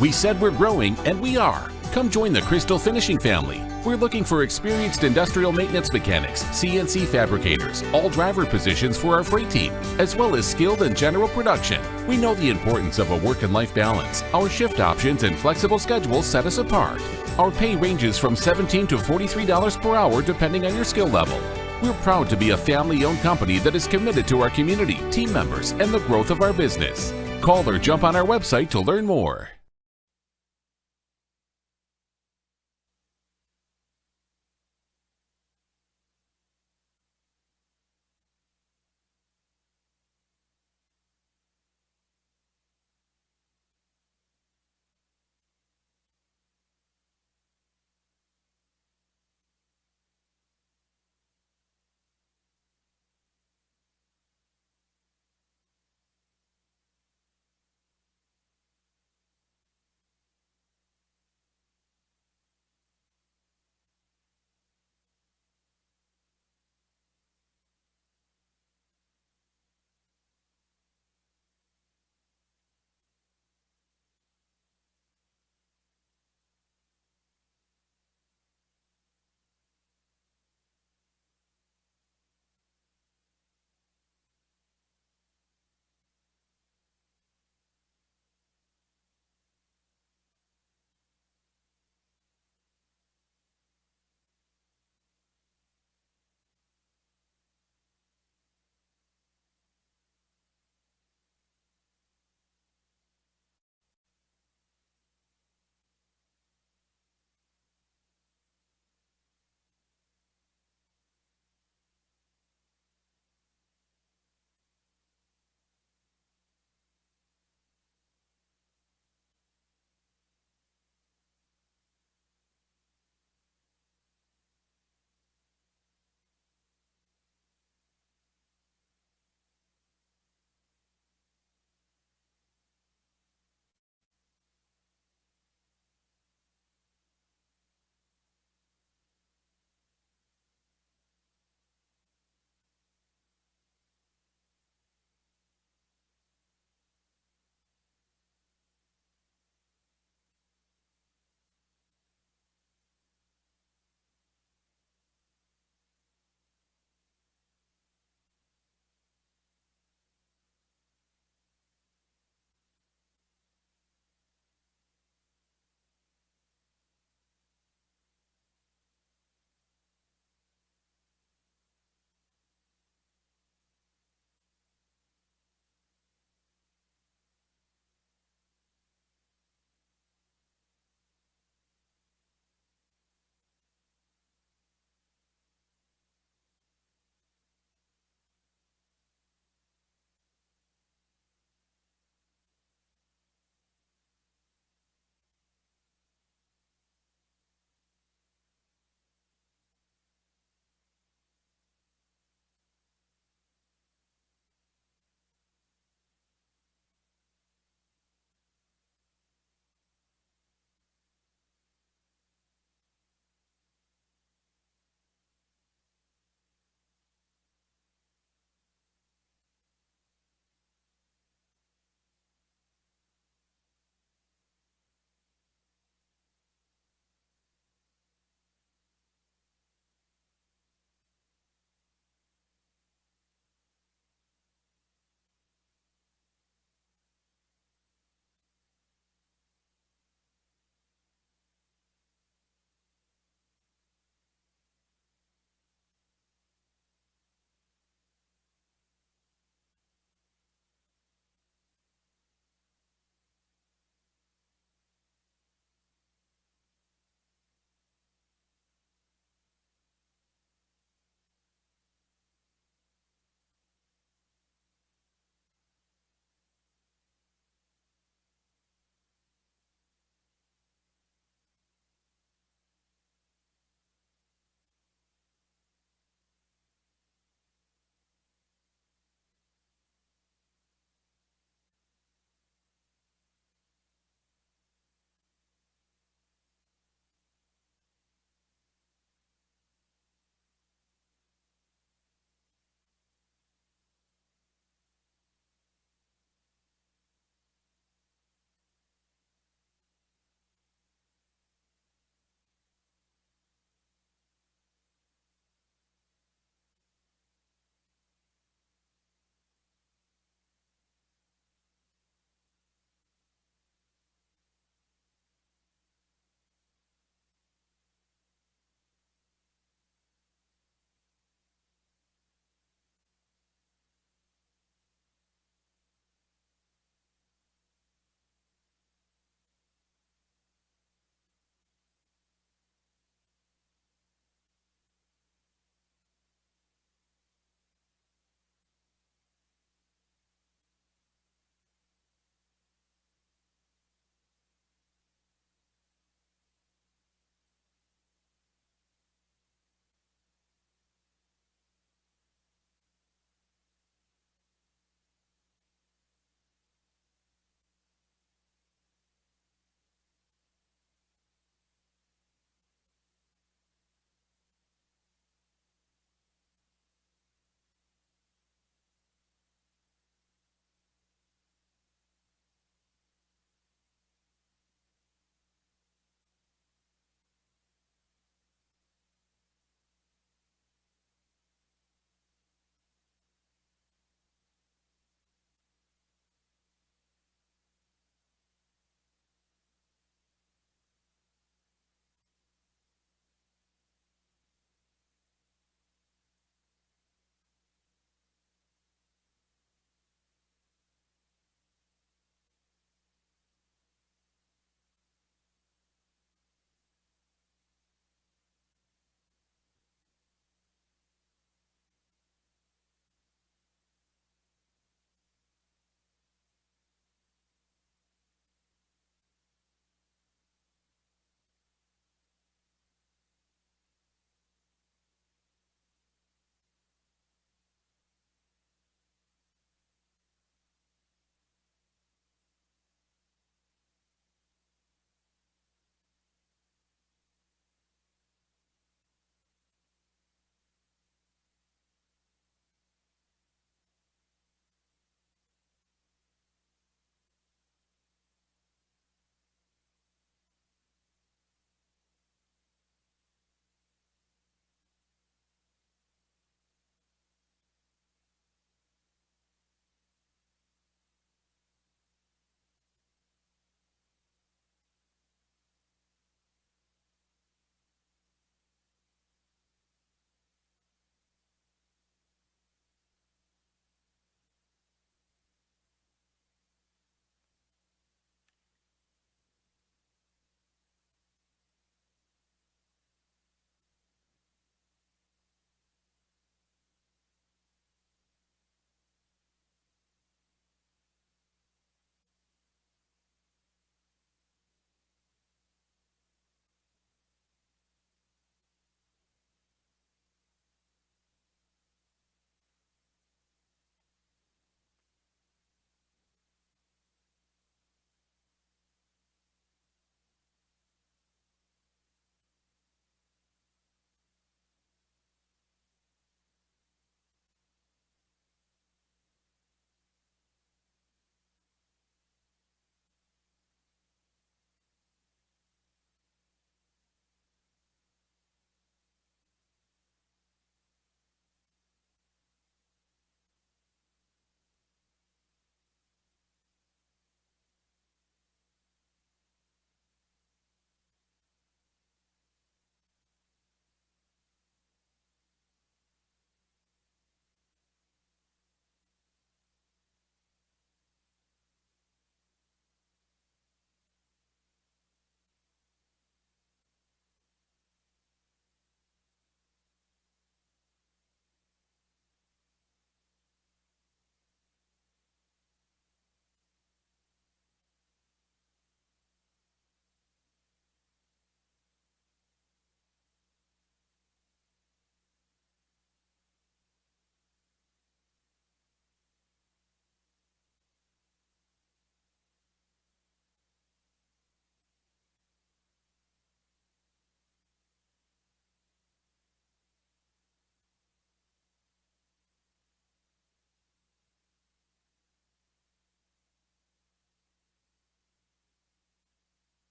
We said we're growing, and we are. Come join the Crystal Finishing family. We're looking for experienced industrial maintenance mechanics, CNC fabricators, all driver positions for our freight team, as well as skilled and general production. We know the importance of a work and life balance. Our shift options and flexible schedules set us apart. Our pay ranges from $17 to $43 per hour depending on your skill level. We're proud to be a family-owned company that is committed to our community, team members, and the growth of our business. Call or jump on our website to learn more.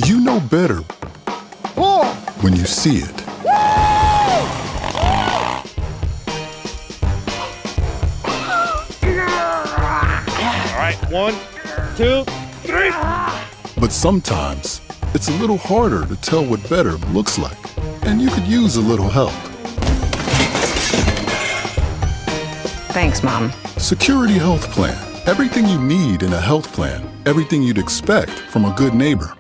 You know better when you see it. All right, 1, 2, 3. But sometimes, it's a little harder to tell what better looks like, and you could use a little help. Thanks, Mom. Security Health Plan. Everything you need in a health plan. Everything you'd expect from a good neighbor.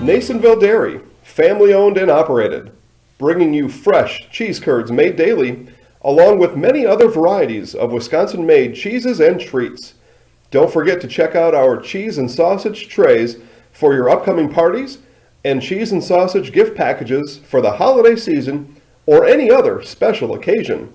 Nasonville Dairy, family owned and operated, bringing you fresh cheese curds made daily, along with many other varieties of Wisconsin-made cheeses and treats. Don't forget to check out our cheese and sausage trays for your upcoming parties and cheese and sausage gift packages for the holiday season or any other special occasion.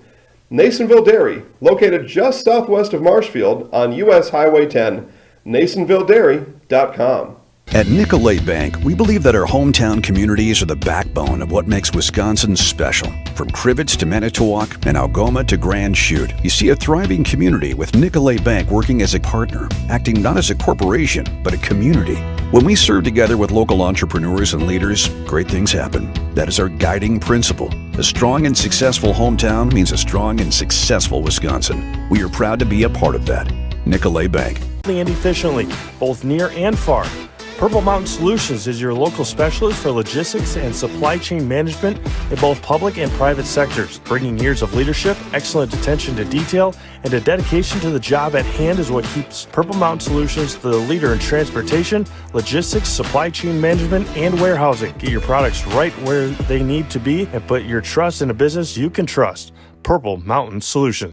Nasonville Dairy, located just southwest of Marshfield on US Highway 10, NasonvilleDairy.com. At Nicolet Bank, we believe that our hometown communities are the backbone of what makes Wisconsin special. From Crivets to Manitowoc and Algoma to Grand Chute, you see a thriving community with Nicolet Bank working as a partner, acting not as a corporation, but a community. When we serve together with local entrepreneurs and leaders, great things happen. That is our guiding principle. A strong and successful hometown means a strong and successful Wisconsin. We are proud to be a part of that. Nicolet Bank. And efficiently, both near and far. Purple Mountain Solutions is your local specialist for logistics and supply chain management in both public and private sectors. Bringing years of leadership, excellent attention to detail, and a dedication to the job at hand is what keeps Purple Mountain Solutions the leader in transportation, logistics, supply chain management, and warehousing. Get your products right where they need to be and put your trust in a business you can trust. Purple Mountain Solutions.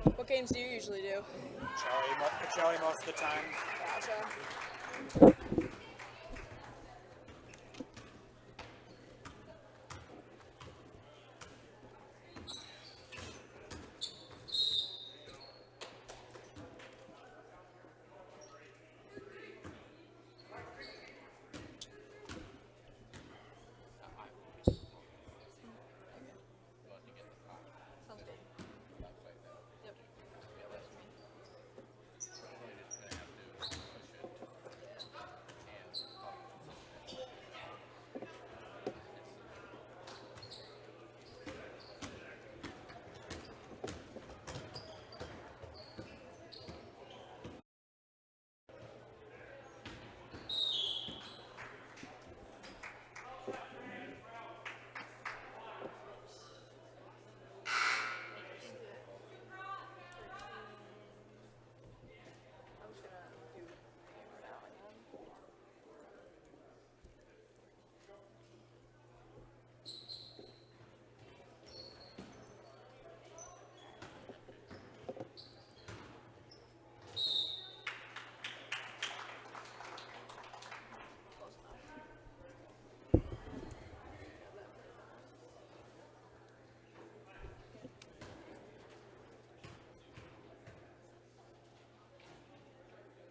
What games do you usually do? Jelly most of the time. Gotcha. Sounds good. Yep. I'm just gonna do hammer now again. Close enough.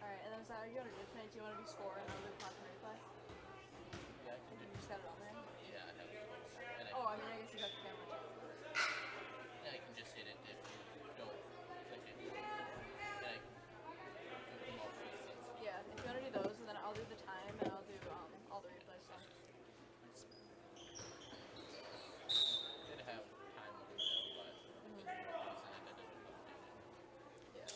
Alright, and then is that how you want to do tonight? Do you want to do score and I'll do clock and replay? Yeah, I can do. You just got it on there? Yeah, I have it. And Oh, I mean, I guess you got the camera too. yeah, I can just hit it if you don't click it. And I can do them all faces. Yeah, if you want to do those, and then I'll do the time and I'll do all the replay stuff. Did have time on the but using it, I didn't update it. Yeah.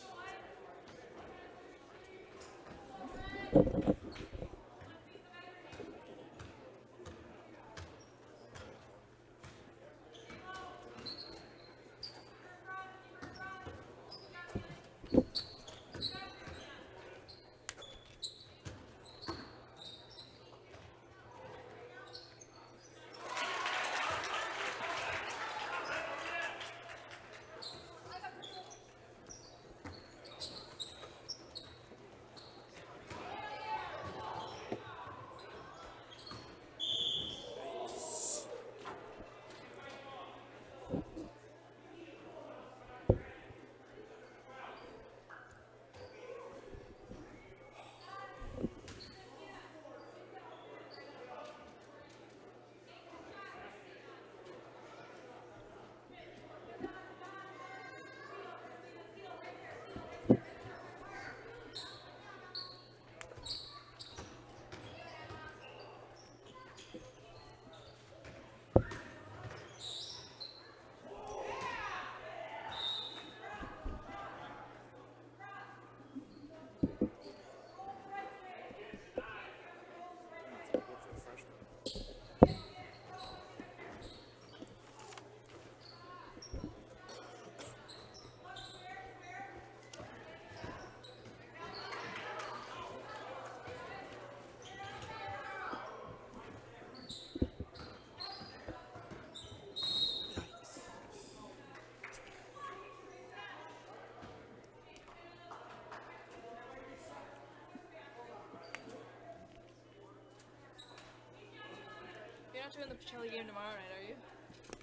You're not doing the Pacelli game tomorrow night, are you?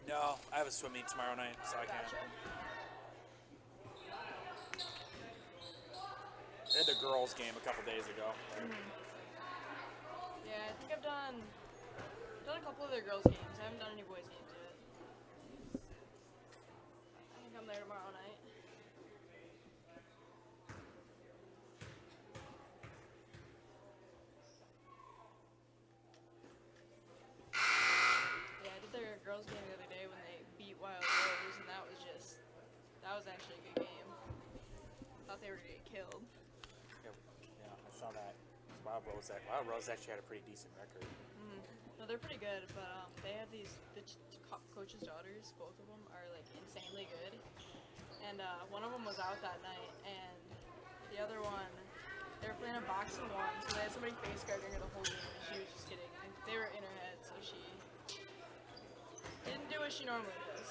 No, I have a swim meet tomorrow night, so I can't. Gotcha. I did the girls' game a couple days ago. Yeah, I think I've done a couple of their girls' games. I haven't done any boys' games yet. I think I'm there tomorrow night. Yeah, I did their girls' game the other day when they beat Wild Rose, and that was actually a good game. Thought they were gonna get killed. Yeah, I saw that. Wild Rose actually had a pretty decent record. No, they're pretty good, but they have the coach's daughters. Both of them are like insanely good, and one of them was out that night, and the other one, they were playing a boxing one, so they had somebody face guarding her the whole game, and she was just kidding. They were in her head, so she didn't do what she normally does.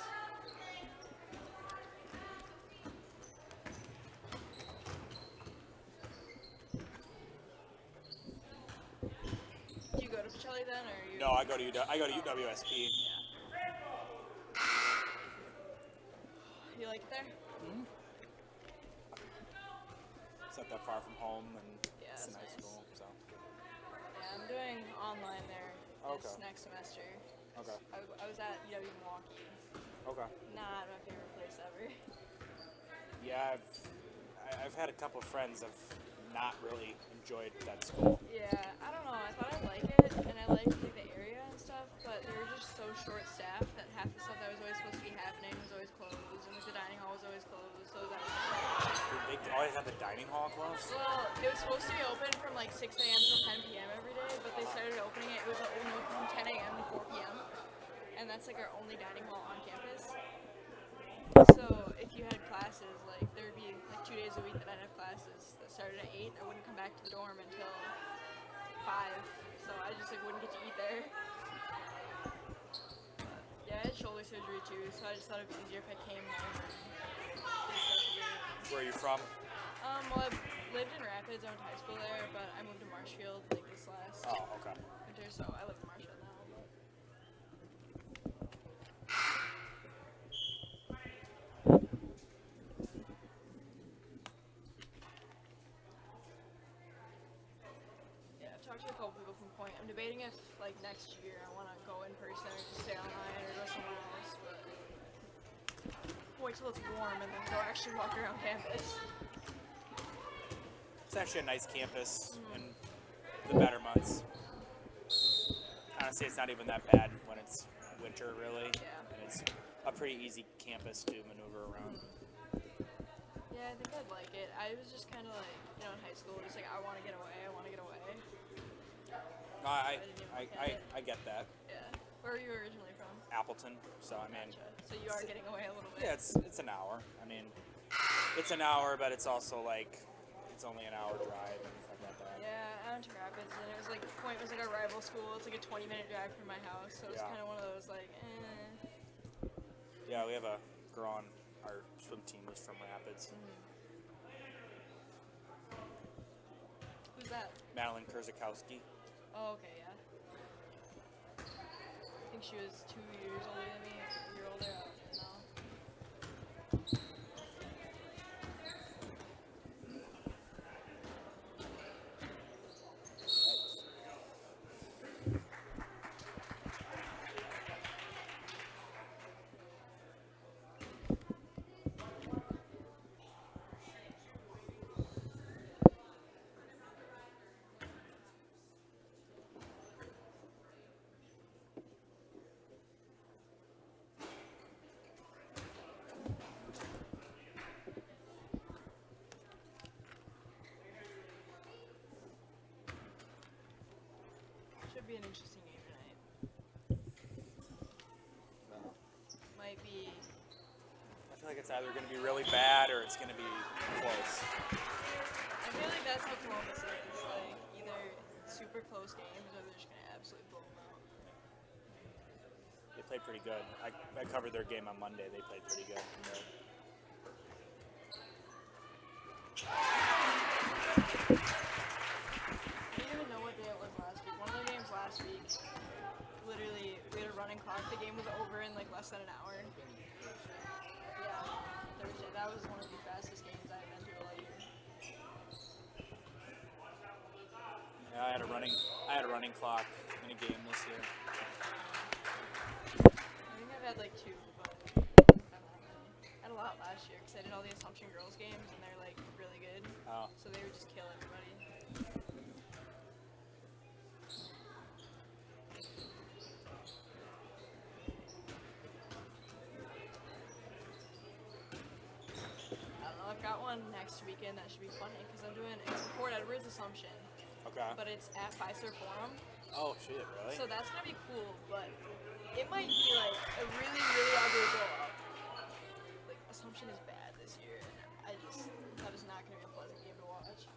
Kelly then, or you? No, I go to UWSP. You like it there? It's not that far from home, and Yeah, it's a that's nice nice. school. So. Yeah, I'm doing online there this Okay. next semester. Okay. I was at UW Milwaukee. Okay. Not my favorite place ever. Yeah, I've had a couple of friends have not really enjoyed that school. Yeah, I don't know. I thought I'd like it, and I liked like, the area and stuff, but they were just so short-staffed that half the stuff that was always supposed to be happening was always closed, and like, the dining hall was always closed, so that was They always have the dining hall closed. well, it was supposed to be open from like 6 a.m. till 10 p.m. every day, but they started opening it. It was open from 10 a.m. to 4 p.m., and that's like our only dining hall on campus. So if you had classes, like there would be like 2 days a week that I'd have classes that started at 8, and I wouldn't come back to the dorm until 5, so I just like wouldn't get to eat there. Yeah, I had shoulder surgery too, so I just thought it'd be easier if I came home and did stuff here. Where are you from? Well, I've lived in Rapids. I went to high school there, but I moved to Marshfield like this last Okay. winter, so I live in Marshfield now. But yeah, I've talked to a couple people from Point. I'm debating if like next year I want to go in person or just stay online or go somewhere else, but wait till it's warm and then go actually walk around campus. It's actually a nice campus in the better months. Honestly, it's not even that bad when it's winter, really. Yeah. And it's a pretty easy campus to maneuver around. Yeah, I think I'd like it. I was just kind of like, you know, in high school, just like, I want to get away, I want to get away. No, I get that. Yeah. Where are you originally from? Appleton, so I mean. Gotcha. So you are getting away a little bit. Yeah, it's an hour. I mean, it's an hour, but it's also like, it's only an hour drive and stuff like that. Yeah, I went to Rapids, and it was like, Point was like our rival school. It's like a 20-minute drive from my house, so it's Yeah. kind of one of those like, Yeah, we have a girl on our swim team who's from Rapids. Who's that? Madeline Kurzakowski. Oh, okay, yeah. I think she was 2 years older than me, or a year older, I don't even know. Should be an interesting game tonight. Might be. I feel like it's either going to be really bad or it's going to be close. I feel like that's how Columbus is. Like, either super close games or they're just going to absolutely blow them out. They played pretty good. I covered their game on Monday. They played pretty good. I don't even know what day it was last week. One of the games last week, literally, we had a running clock. The game was over in like less than an hour. Yeah, Thursday. That was one of the fastest games I've been to all year. Yeah, I had a running clock in a game this year. I think I've had like 2, but not that many. I had a lot last year because I did all the Assumption girls games and they're like really good. Oh. So they would just kill everybody. I don't know. I've got one next weekend that should be funny because I'm doing it's Port Edwards Assumption. Okay. But it's at Fiserv Forum. Oh shit! Really? So that's gonna be cool, but it might be like a really, really ugly blowout. Like Assumption is bad this year, and that is not gonna be a pleasant game to watch.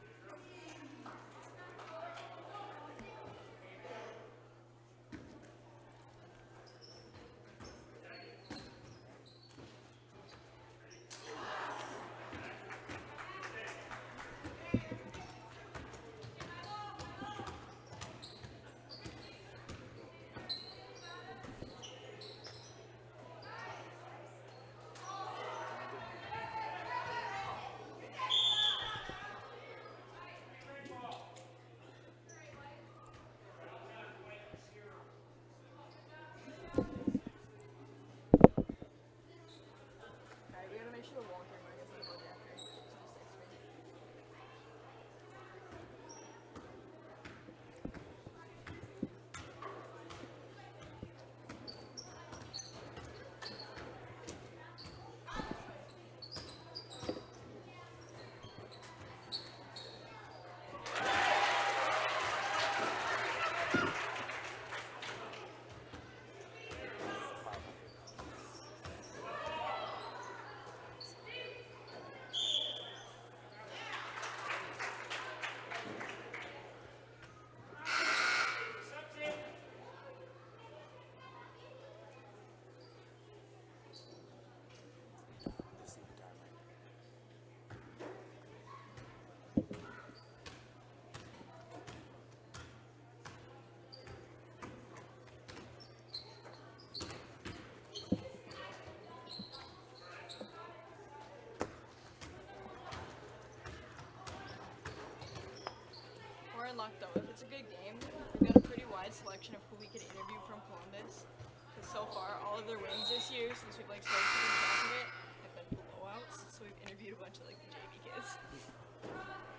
luck though. If it's a good game, we've got a pretty wide selection of who we can interview from Columbus. Because so far, all of their wins this year, since we've like started keeping track of it, have been blowouts. So we've interviewed a bunch of like the JV kids.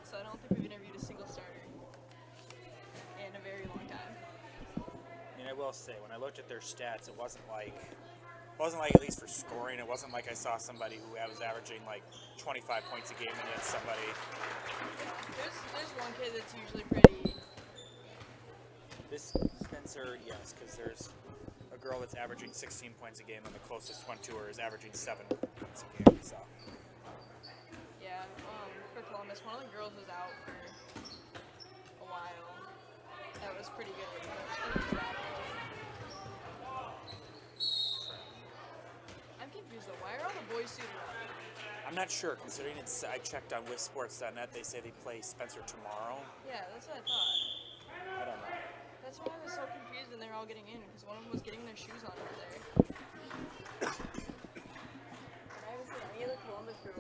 So I don't think we've interviewed a single starter in a very long time. I mean, I will say, when I looked at their stats, it wasn't like at least for scoring. It wasn't like I saw somebody who was averaging like 25 points a game against somebody. There's one kid that's usually pretty. This Spencer, yes, because there's a girl that's averaging 16 points a game, and the closest one to her is averaging 7 points a game. So. Yeah, for Columbus, one of the girls was out for a while. That was pretty good. I'm confused though. Why are all the boys suited up? I'm not sure, considering I checked on WISports.net. They say they play Spencer tomorrow. Yeah, that's what I thought. I don't know. That's why I was so confused when they were all getting in, because one of them was getting their shoes on over there. I haven't seen any of the Columbus girls.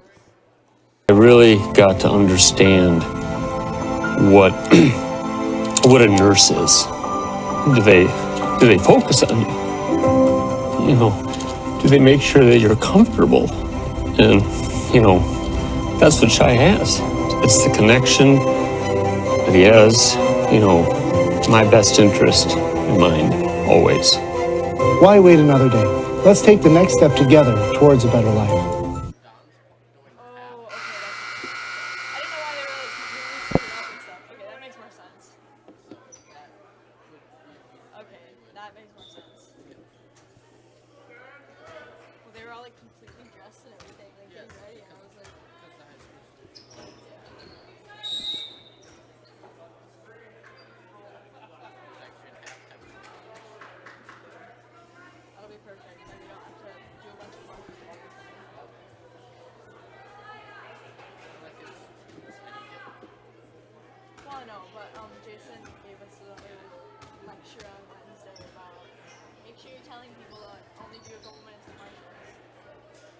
I really got to understand what what a nurse is. Do they focus on you? You know, do they make sure that you're comfortable? And you know, that's what Shai has. It's the connection that he has. You know, my best interest in mind always. Why wait another day? Let's take the next step together towards a better life. Jason gave us another lecture on Wednesday about make sure you're telling people to only do a couple minutes of martial arts. So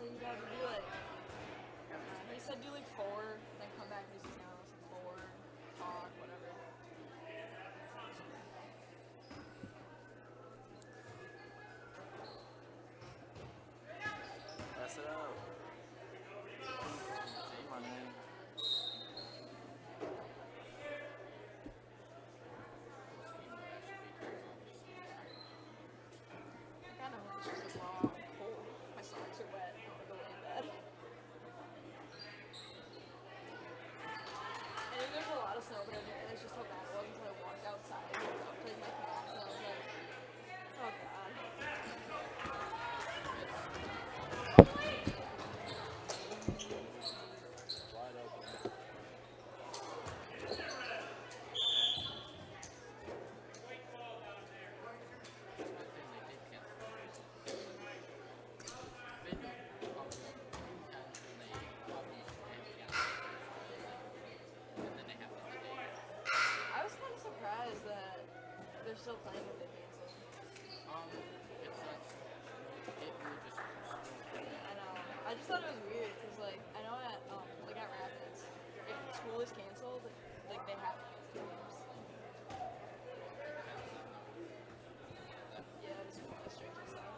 you'd have to do like, he said do like 4, then come back and do something else, 4, talk, whatever. Pass it out. Come on, man. I kind of wish it was raw and cold. My socks are wet. I want to go in bed. I knew there's a lot of snow, but I didn't realize just how bad it was until I walked outside and was up to like my pants, and I was like, oh god. I was kind of surprised that they're still playing if they cancel. I know. I just thought it was weird because, like, I know at Rapids, if school is canceled, like they have to cancel games. Yeah, it's really strict and stuff.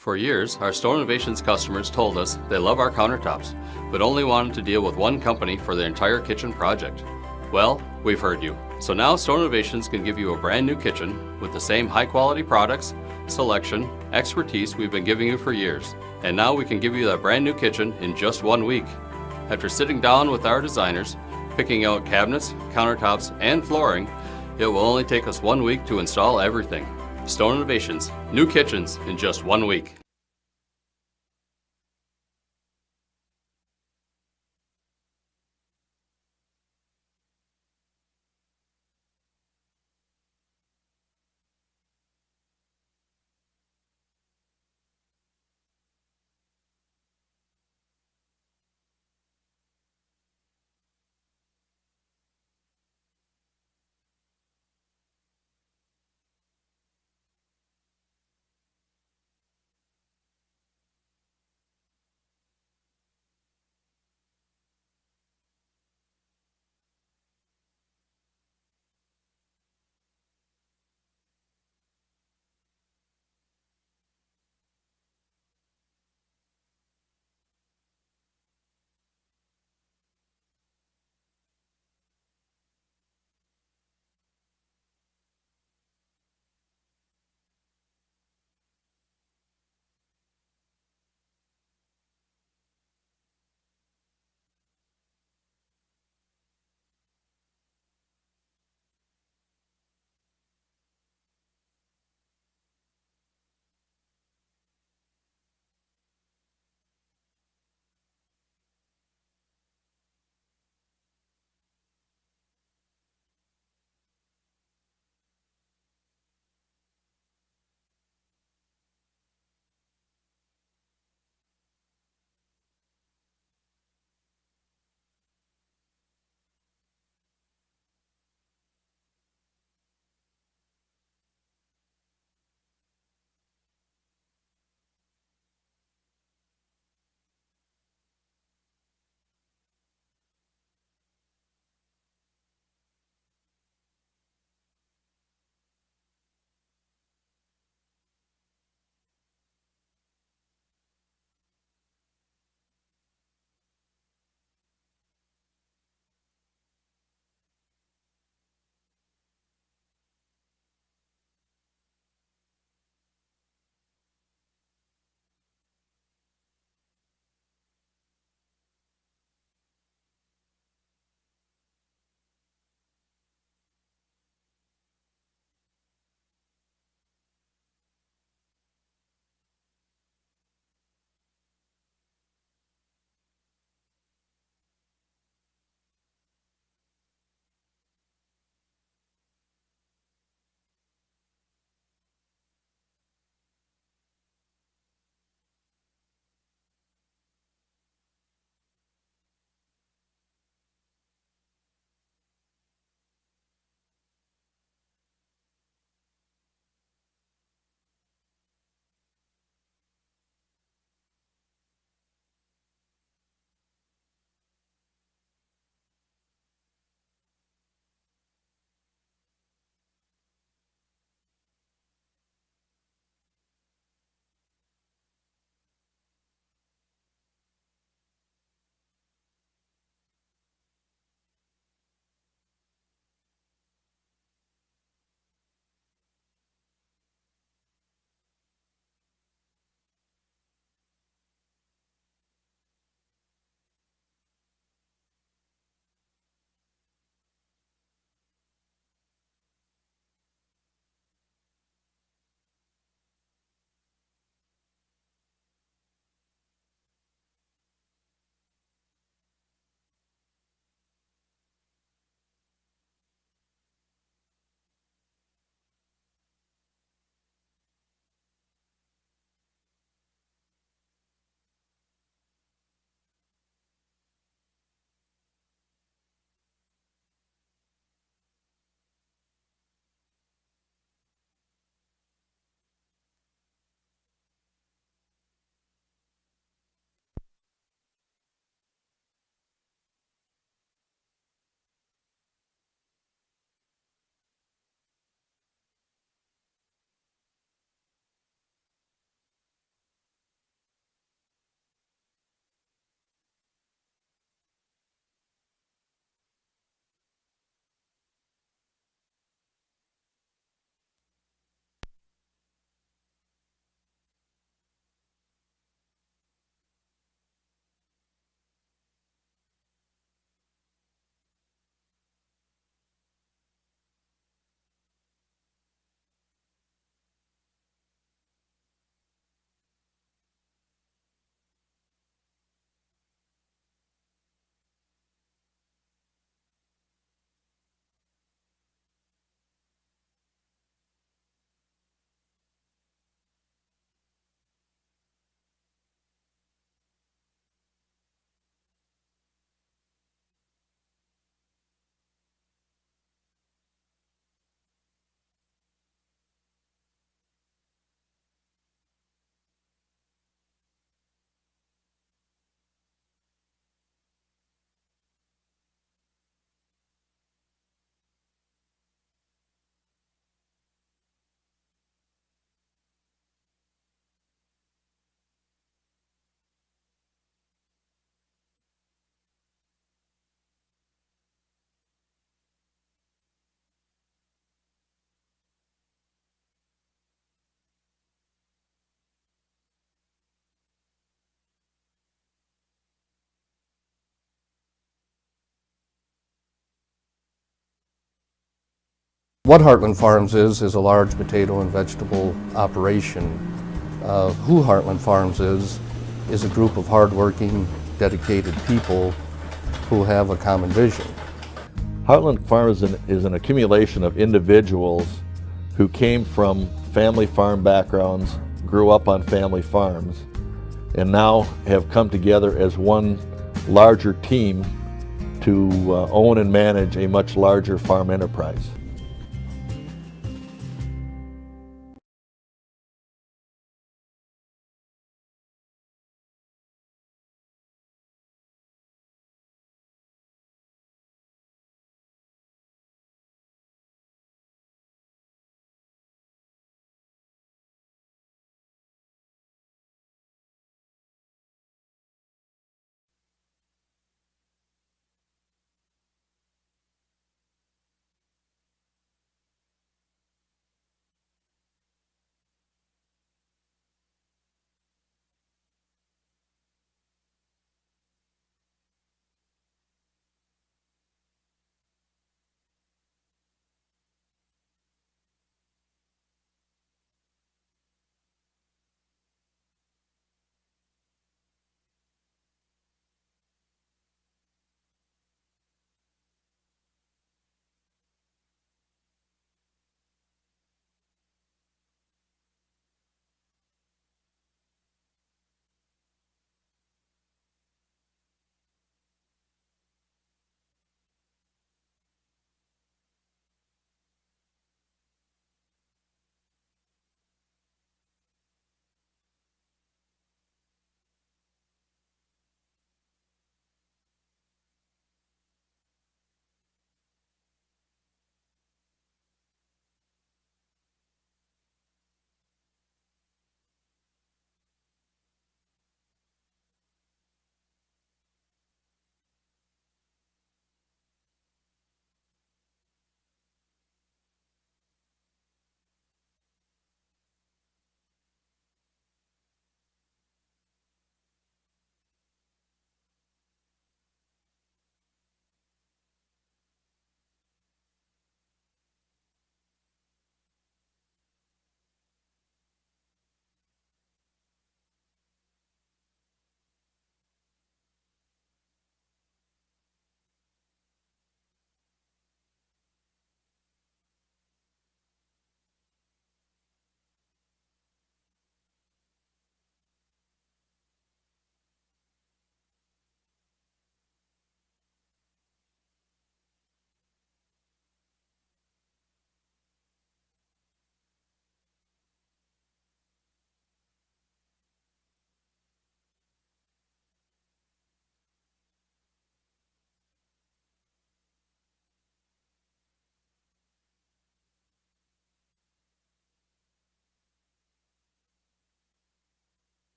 For years, our Stone Innovations customers told us they love our countertops, but only wanted to deal with one company for their entire kitchen project. Well, we've heard you. So now Stone Innovations can give you a brand new kitchen with the same high quality products, selection, expertise we've been giving you for years. And now we can give you that brand new kitchen in just 1 week. After sitting down with our designers, picking out cabinets, countertops, and flooring, it will only take us 1 week to install everything. Stone Innovations, new kitchens in just 1 week. What Heartland Farms is a large potato and vegetable operation. Who Heartland Farms is a group of hardworking, dedicated people who have a common vision. Heartland Farms is an accumulation of individuals who came from family farm backgrounds, grew up on family farms, and now have come together as one larger team to own and manage a much larger farm enterprise.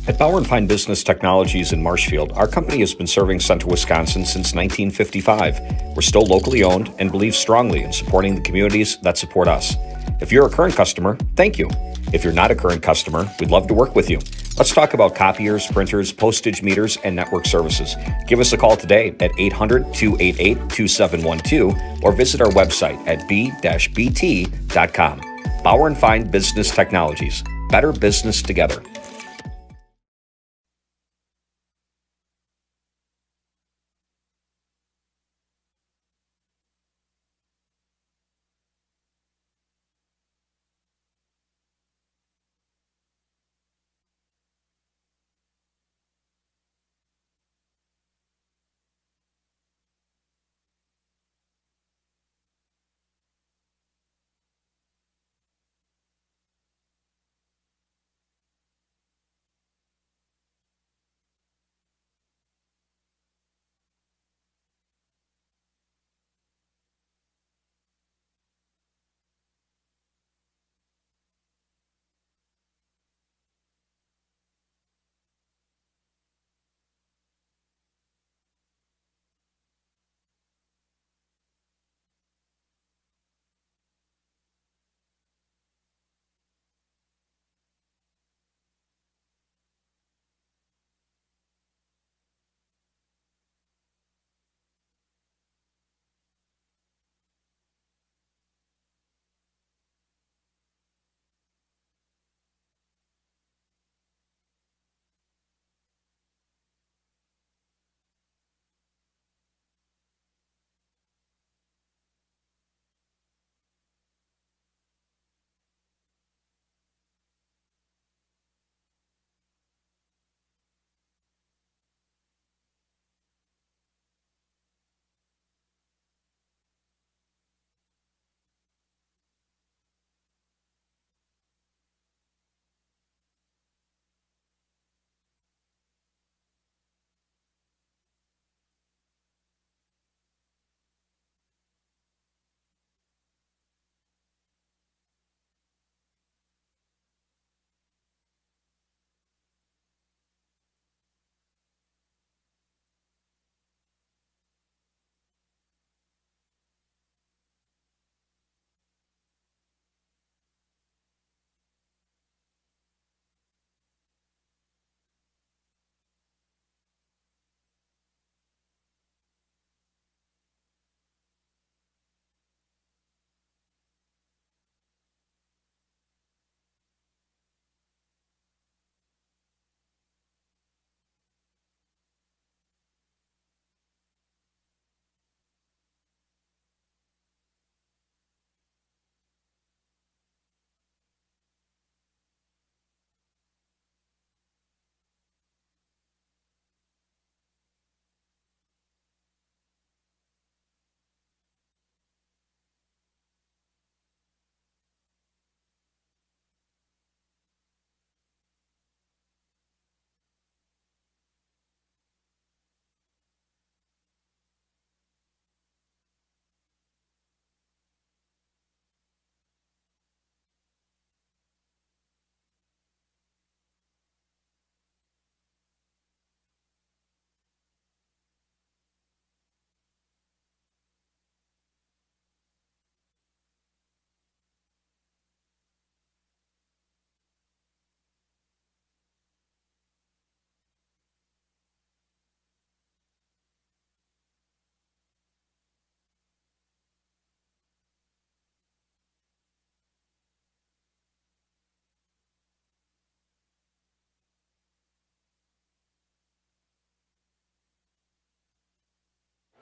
At Bauer and Fine Business Technologies in Marshfield, our company has been serving Central Wisconsin since 1955. We're still locally owned and believe strongly in supporting the communities that support us. If you're a current customer, thank you. If you're not a current customer, we'd love to work with you. Let's talk about copiers, printers, postage meters, and network services. Give us a call today at 800-288-2712 or visit our website at b-bt.com. Bauer and Fine Business Technologies. Better business together.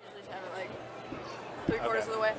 Usually have it like 3/4 of the way.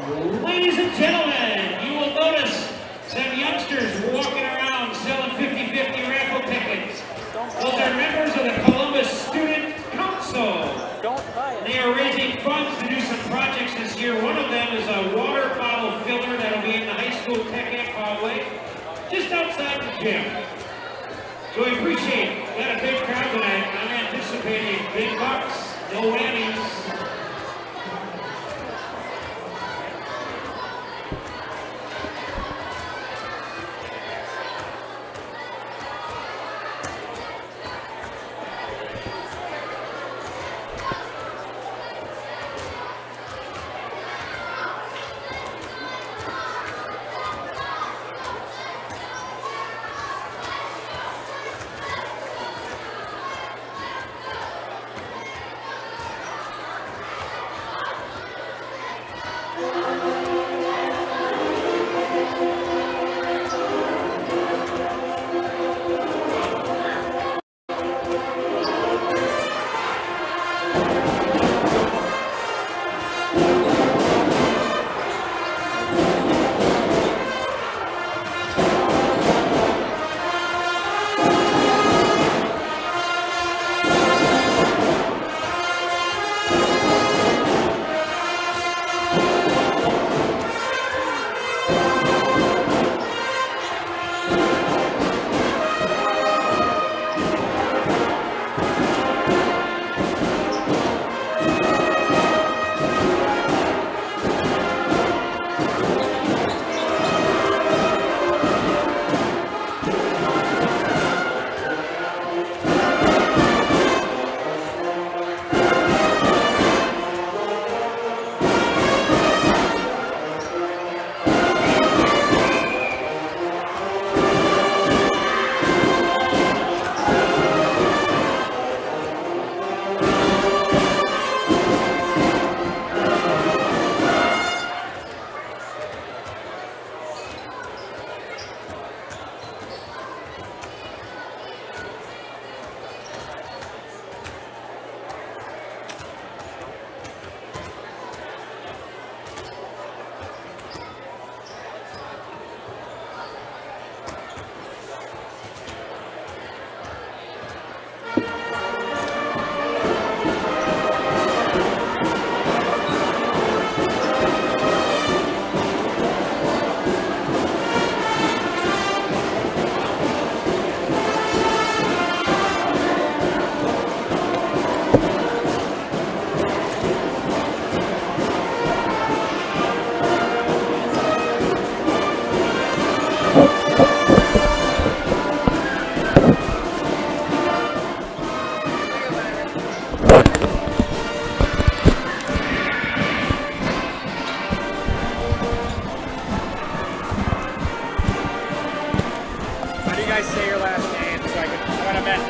Ladies and gentlemen, you will notice some youngsters walking around selling 50-50 raffle tickets. Those are members of the Columbus Student Council. They are raising funds to do some projects this year. One of them is a water bottle filler that'll be in the high school tech hallway, just outside the gym. So we appreciate it. Got a big crowd tonight. I'm anticipating big bucks, no whammies.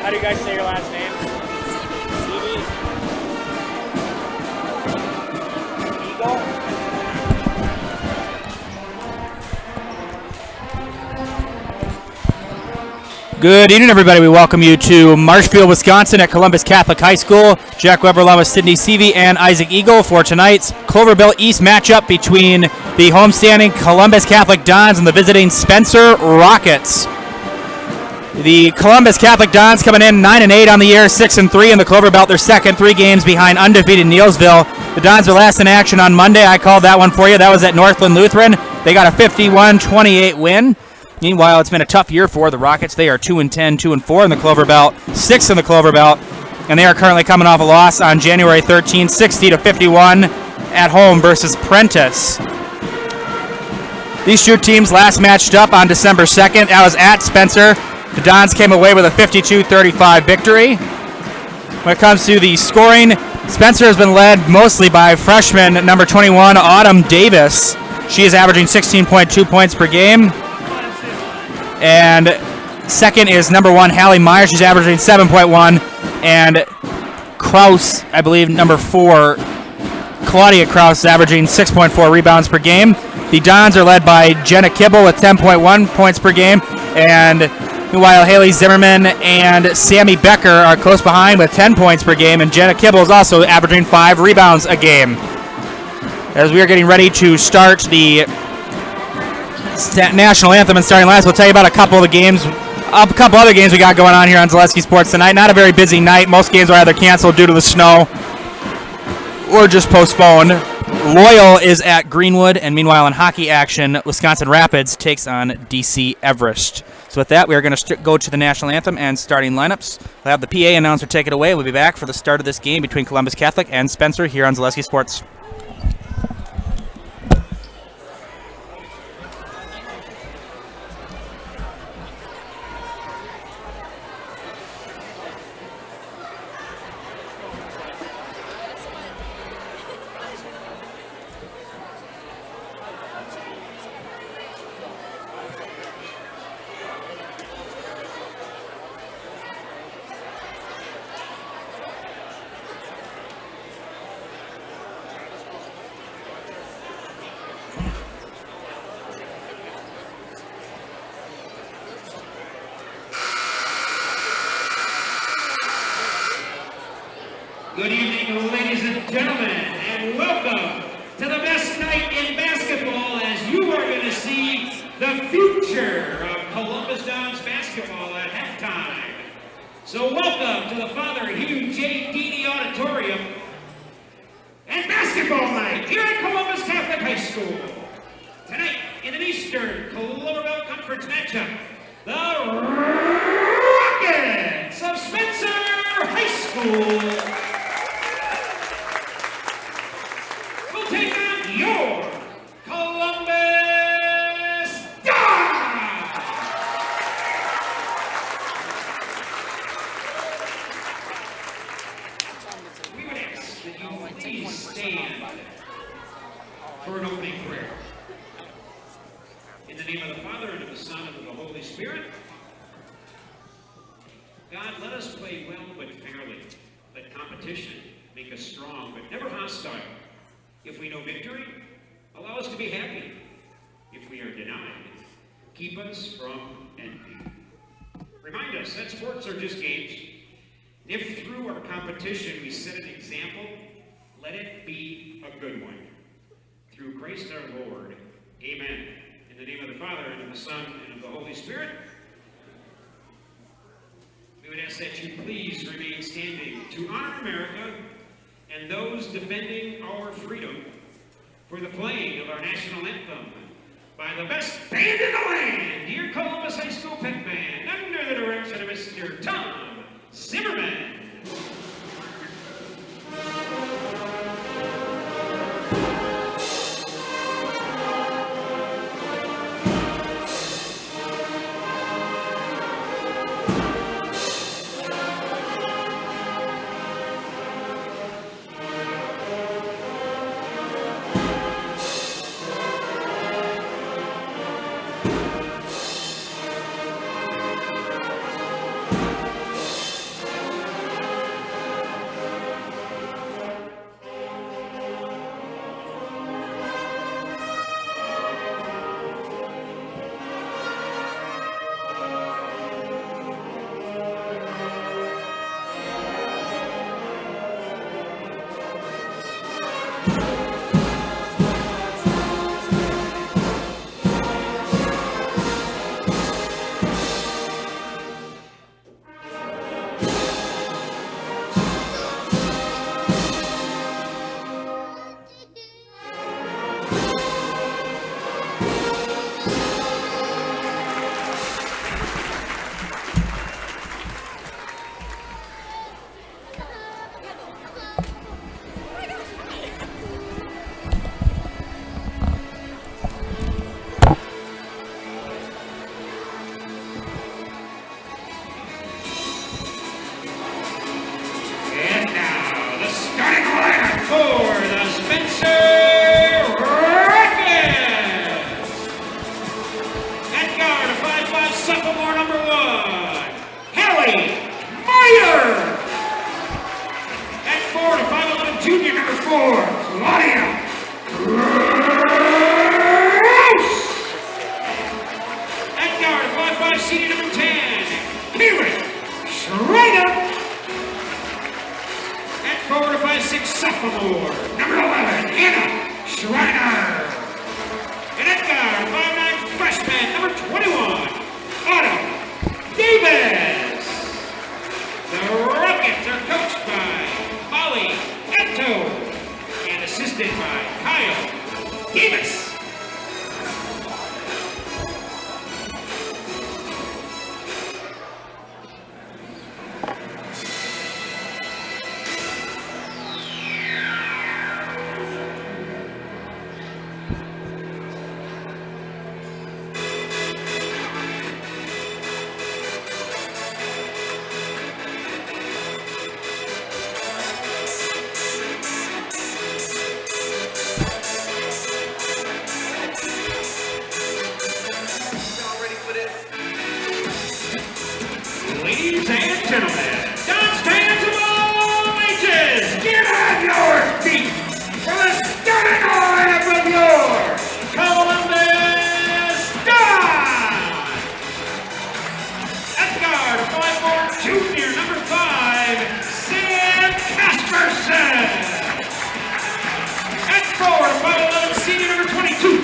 How do you guys say your last names? Good evening, everybody. We welcome you to Marshfield, Wisconsin at Columbus Catholic High School. Jack Weber along with Sidney Seavey and Isaac Eagle for tonight's Clover Belt East matchup between the homestanding Columbus Catholic Dons and the visiting Spencer Rockets. The Columbus Catholic Dons coming in 9-8 on the year, 6-3 in the Clover Belt. Their second, 3 games behind undefeated Neilsville. The Dons were last in action on Monday. I called that one for you. That was at Northland Lutheran. They got a 51-28 win. Meanwhile, it's been a tough year for the Rockets. They are 2-10, 2-4 in the Clover Belt, 6 in the Clover Belt, and they are currently coming off a loss on January 13, 60-51 at home versus Prentice. These two teams last matched up on December 2nd. That was at Spencer. The Dons came away with a 52-35 victory. When it comes to the scoring, Spencer has been led mostly by freshman number 21, Autumn Davis. She is averaging 16.2 points per game. And second is number 1, Hallie Meyer. She's averaging 7.1. And Kraus, I believe, number 4, Claudia Kraus, is averaging 6.4 rebounds per game. The Dons are led by Jenna Kibble with 10.1 points per game. And meanwhile, Haley Zimmerman and Sammy Becker are close behind with 10 points per game. And Jenna Kibble is also averaging 5 rebounds a game. as we are getting ready to start the national anthem and starting last. We'll tell you about a couple other games we got going on here on Zaleski Sports tonight. Not a very busy night. Most games were either canceled due to the snow or just postponed. Loyal is at Greenwood, and meanwhile in hockey action, Wisconsin Rapids takes on DC Everest. So with that, we are going to go to the national anthem and starting lineups. We'll have the PA announcer take it away. We'll be back for the start of this game between Columbus Catholic and Spencer here on Zaleski Sports. Good evening, ladies and gentlemen, and welcome to the best night in basketball as you are going to see the future of Columbus Downs basketball at halftime. So welcome to the Father Hugh J. Deeney Auditorium and basketball night here at Columbus Catholic High School. Tonight in an Eastern Clover Belt Conference matchup, the Rockets of Spencer High School take on your Columbus Downs! We would ask that you please stand for an opening prayer. In the name of the Father, and of the Son, and of the Holy Spirit. God, let us play well but fairly. Let competition make us strong but never hostile. If we know victory, allow us to be happy. If we are denied, keep us from envy. Remind us that sports are just games. If through our competition we set an example, let it be a good one. Through Christ our Lord, amen. In the name of the Father, and of the Son, and of the Holy Spirit, we would ask that you please remain standing to honor America and those defending our freedom for the playing of our national anthem by the best band in the land, your Columbus High School Pep Band, under the direction of Mr. Tom Zimmerman. Schreiner. And at guard, 5'9" freshman, number 21, Autumn Davis. The Rockets are coached by Molly Etto and assisted by Kyle Davis. Ladies and gentlemen, dance fans of all ages, get on your feet for the starting lineup of your Columbus Dons. At guard, 5'4" junior, number 5, Sam Casperson. At forward, 5'11" senior, number 22,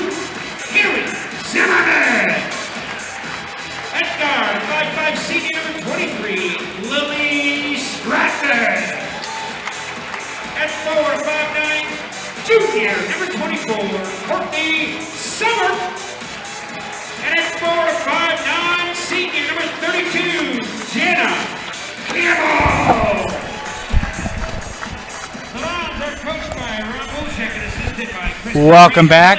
Haley Zimmerman. At guard, 5'5" senior, number 23, Lily Stratton. At forward, 5'9", junior, number 24, Courtney Summer. And at forward, 5'9", senior, number 32, Jenna Campbell. The Dons are coached by Ron Wolchek and assisted by Chris. Welcome back.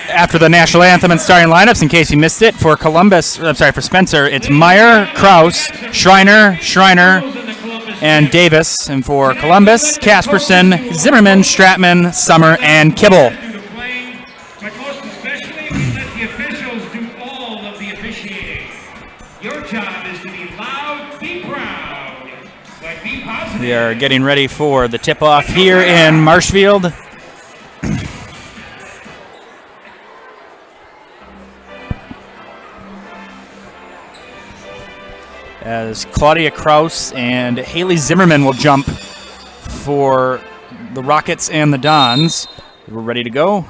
After the national anthem and starting lineups, in case you missed it, for Spencer, it's Meyer, Kraus, Schreiner, and Davis. And for Columbus, Casperson, Zimmerman, Stratman, Summer, and Kibble. But most especially, we let the officials do all of the officiating. Your job is to be loud, be proud, but be positive. We are getting ready for the tip-off here in Marshfield. As Claudia Kraus and Haley Zimmerman will jump for the Rockets and the Dons. We're ready to go.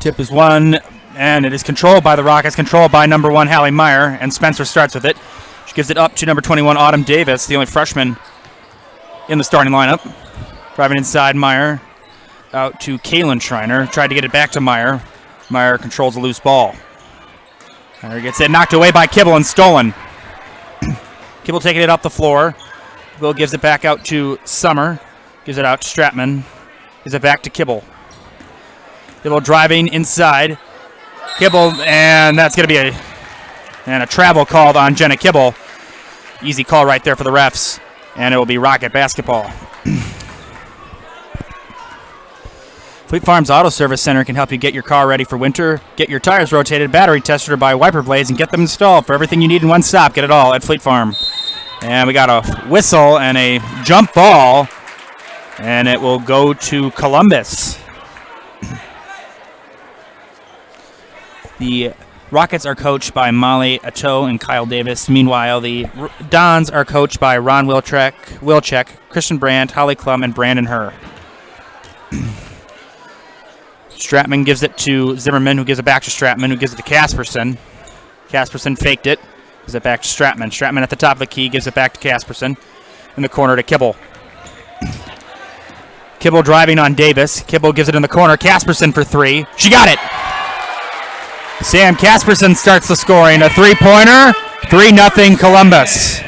Tip is won, and it is controlled by the Rockets, controlled by number 1, Hallie Meyer, and Spencer starts with it. She gives it up to number 21, Autumn Davis, the only freshman in the starting lineup. Driving inside, Meyer out to Kaylin Schreiner. Tried to get it back to Meyer. Meyer controls the loose ball. Meyer gets it knocked away by Kibble and stolen. Kibble taking it up the floor. Will gives it back out to Summer. Gives it out to Stratman. Gives it back to Kibble. Kibble driving inside. Kibble, and that's going to be a travel called on Jenna Kibble. Easy call right there for the refs. And it will be Rocket basketball. Fleet Farms Auto Service Center can help you get your car ready for winter, get your tires rotated, battery tested, or buy wiper blades, and get them installed. For everything you need in one stop, get it all at Fleet Farm. And we got a whistle and a jump ball, and it will go to Columbus. The Rockets are coached by Molly Atto and Kyle Davis. Meanwhile, the Dons are coached by Ron Wilczek, Christian Brandt, Holly Klum, and Brandon Herr. Stratman gives it to Zimmerman, who gives it back to Stratman, who gives it to Casperson. Casperson faked it, gives it back to Stratman. Stratman at the top of the key gives it back to Casperson. In the corner to Kibble. Kibble driving on Davis. Kibble gives it in the corner. Casperson for 3. She got it! Sam Casperson starts the scoring. A three-pointer. 3-0 Columbus.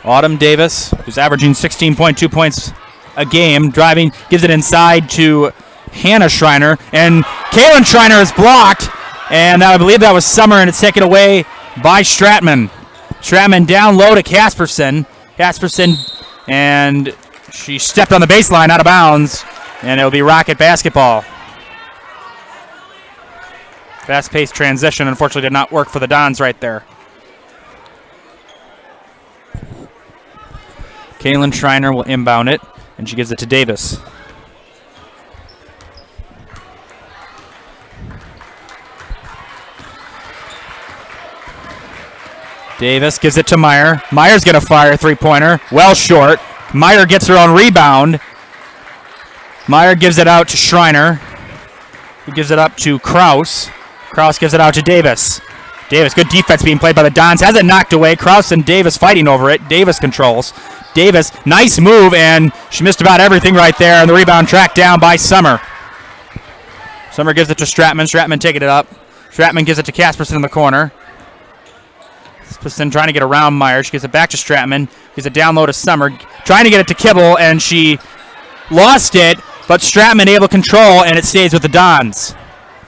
Autumn Davis, who's averaging 16.2 points a game, driving, gives it inside to Hannah Schreiner, and Kaylin Schreiner is blocked, and I believe that was Summer, and it's taken away by Stratman. Stratman down low to Casperson. Casperson, and she stepped on the baseline out of bounds, and it'll be Rocket basketball. Fast-paced transition, unfortunately, did not work for the Dons right there. Kaylin Schreiner will inbound it, and she gives it to Davis. Davis gives it to Meyer. Meyer's going to fire a three-pointer. Well short. Meyer gets her own rebound. Meyer gives it out to Schreiner. He gives it up to Kraus. Kraus gives it out to Davis. Davis, good defense being played by the Dons. Has it knocked away. Kraus and Davis fighting over it. Davis controls. Davis, nice move, and she missed about everything right there. And the rebound tracked down by Summer. Summer gives it to Stratman. Stratman taking it up. Stratman gives it to Casperson in the corner. Casperson trying to get around Meyer. She gives it back to Stratman. Gives it down low to Summer. Trying to get it to Kibble, and she lost it, but Stratman able to control, and it stays with the Dons.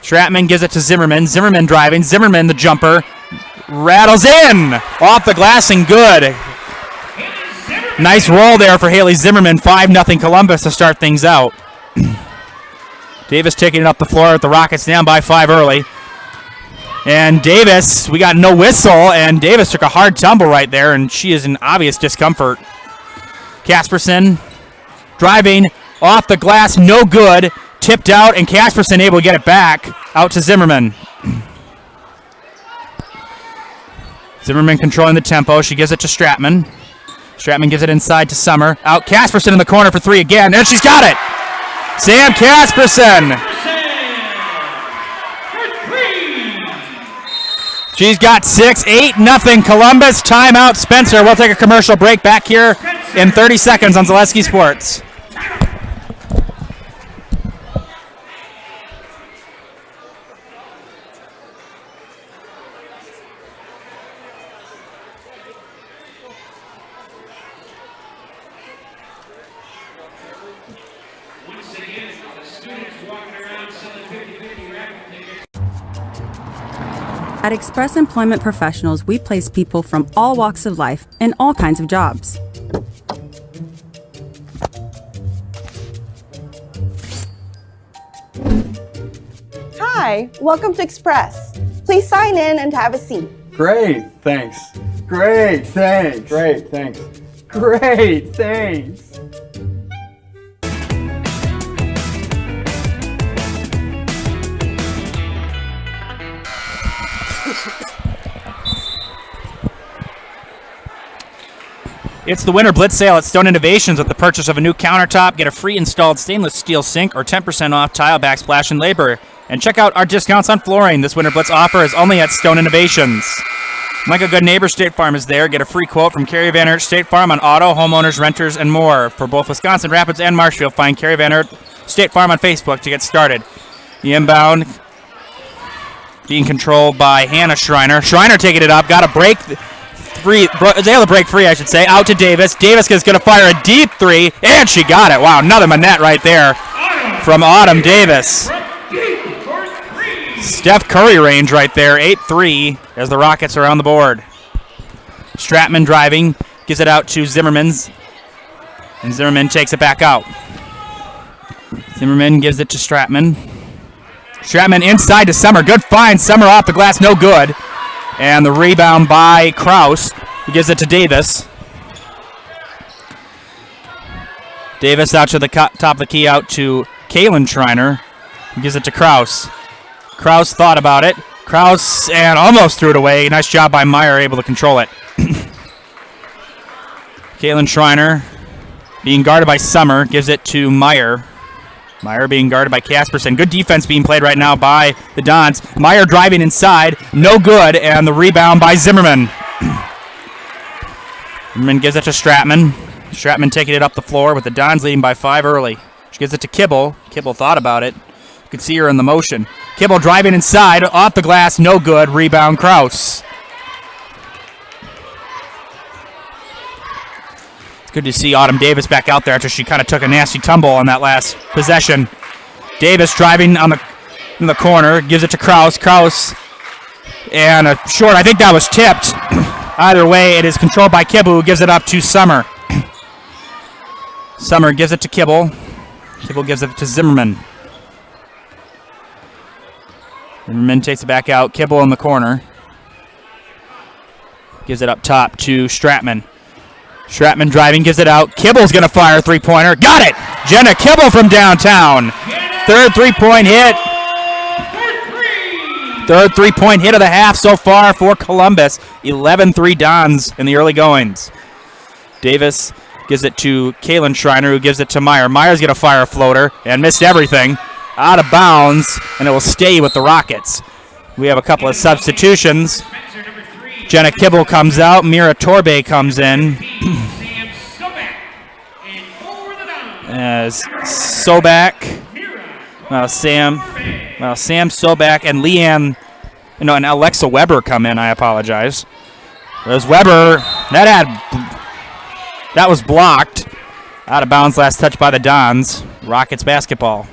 Stratman gives it to Zimmerman. Zimmerman driving. Zimmerman, the jumper, rattles in. Off the glass and good. Nice roll there for Haley Zimmerman. 5-0 Columbus to start things out. Davis taking it up the floor with the Rockets down by 5 early. And Davis, we got no whistle, and Davis took a hard tumble right there, and she is in obvious discomfort. Casperson driving off the glass, no good. Tipped out, and Casperson able to get it back out to Zimmerman. Zimmerman controlling the tempo. She gives it to Stratman. Stratman gives it inside to Summer. Out Casperson in the corner for 3 again, and she's got it. Sam Casperson. She's got 6, 8-0 Columbus. Timeout, Spencer. We'll take a commercial break back here in 30 seconds on Zaleski Sports. At Express Employment Professionals, we place people from all walks of life in all kinds of jobs. Hi, welcome to Express. Please sign in and have a seat. Great, thanks. Great, thanks. Great, thanks. Great, thanks. It's the Winter Blitz sale at Stone Innovations. With the purchase of a new countertop, get a free installed stainless steel sink or 10% off tile backsplash and labor. And check out our discounts on flooring. This Winter Blitz offer is only at Stone Innovations. Like a good neighbor, State Farm is there. Get a free quote from Carrie Van Ert State Farm on auto, homeowners, renters, and more. For both Wisconsin Rapids and Marshfield, find Carrie Van Ert State Farm on Facebook to get started. The inbound being controlled by Hannah Schreiner. Schreiner taking it up. Got a break. Free, is able to break free, I should say. Out to Davis. Davis is going to fire a deep three, and she got it. Wow, another manette right there from Autumn Davis. Steph Curry range right there, 8-3 as the Rockets are on the board. Stratman driving, gives it out to Zimmerman's, and Zimmerman takes it back out. Zimmerman gives it to Stratman. Stratman inside to Summer. Good find. Summer off the glass, no good. And the rebound by Kraus. He gives it to Davis. Davis out to the top of the key, out to Kaylin Schreiner. He gives it to Kraus. Kraus thought about it. Kraus and almost threw it away. Nice job by Meyer, able to control it. Kaylin Schreiner being guarded by Summer. Gives it to Meyer. Meyer being guarded by Casperson. Good defense being played right now by the Dons. Meyer driving inside. No good. And the rebound by Zimmerman. Zimmerman gives it to Stratman. Stratman taking it up the floor with the Dons leading by 5 early. She gives it to Kibble. Kibble thought about it. You could see her in the motion. Kibble driving inside. Off the glass. No good. Rebound Kraus. Good to see Autumn Davis back out there after she kind of took a nasty tumble on that last possession. Davis driving in the corner, gives it to Kraus. Kraus and a short. I think that was tipped. Either way, it is controlled by Kibble, who gives it up to Summer. Summer gives it to Kibble. Kibble gives it to Zimmerman. Zimmerman takes it back out. Kibble in the corner. Gives it up top to Stratman. Stratman driving, gives it out. Kibble's going to fire a three-pointer. Got it! Jenna Kibble from downtown. Third three-point hit. Third three-point hit of the half so far for Columbus. 11-3 Dons in the early goings. Davis Gives it to Kalen Schreiner, who gives it to Meyer. Meyer's going to fire a floater and missed everything. Out of bounds, and it will stay with the Rockets. We have a couple of substitutions. Jenna Kibble comes out. Mira Torbe comes in. As Sobak, Sam Sobak and Leanne, and Alexa Weber come in. I apologize. There's Weber. That was blocked. Out of bounds, last touch by the Dons. Rockets basketball.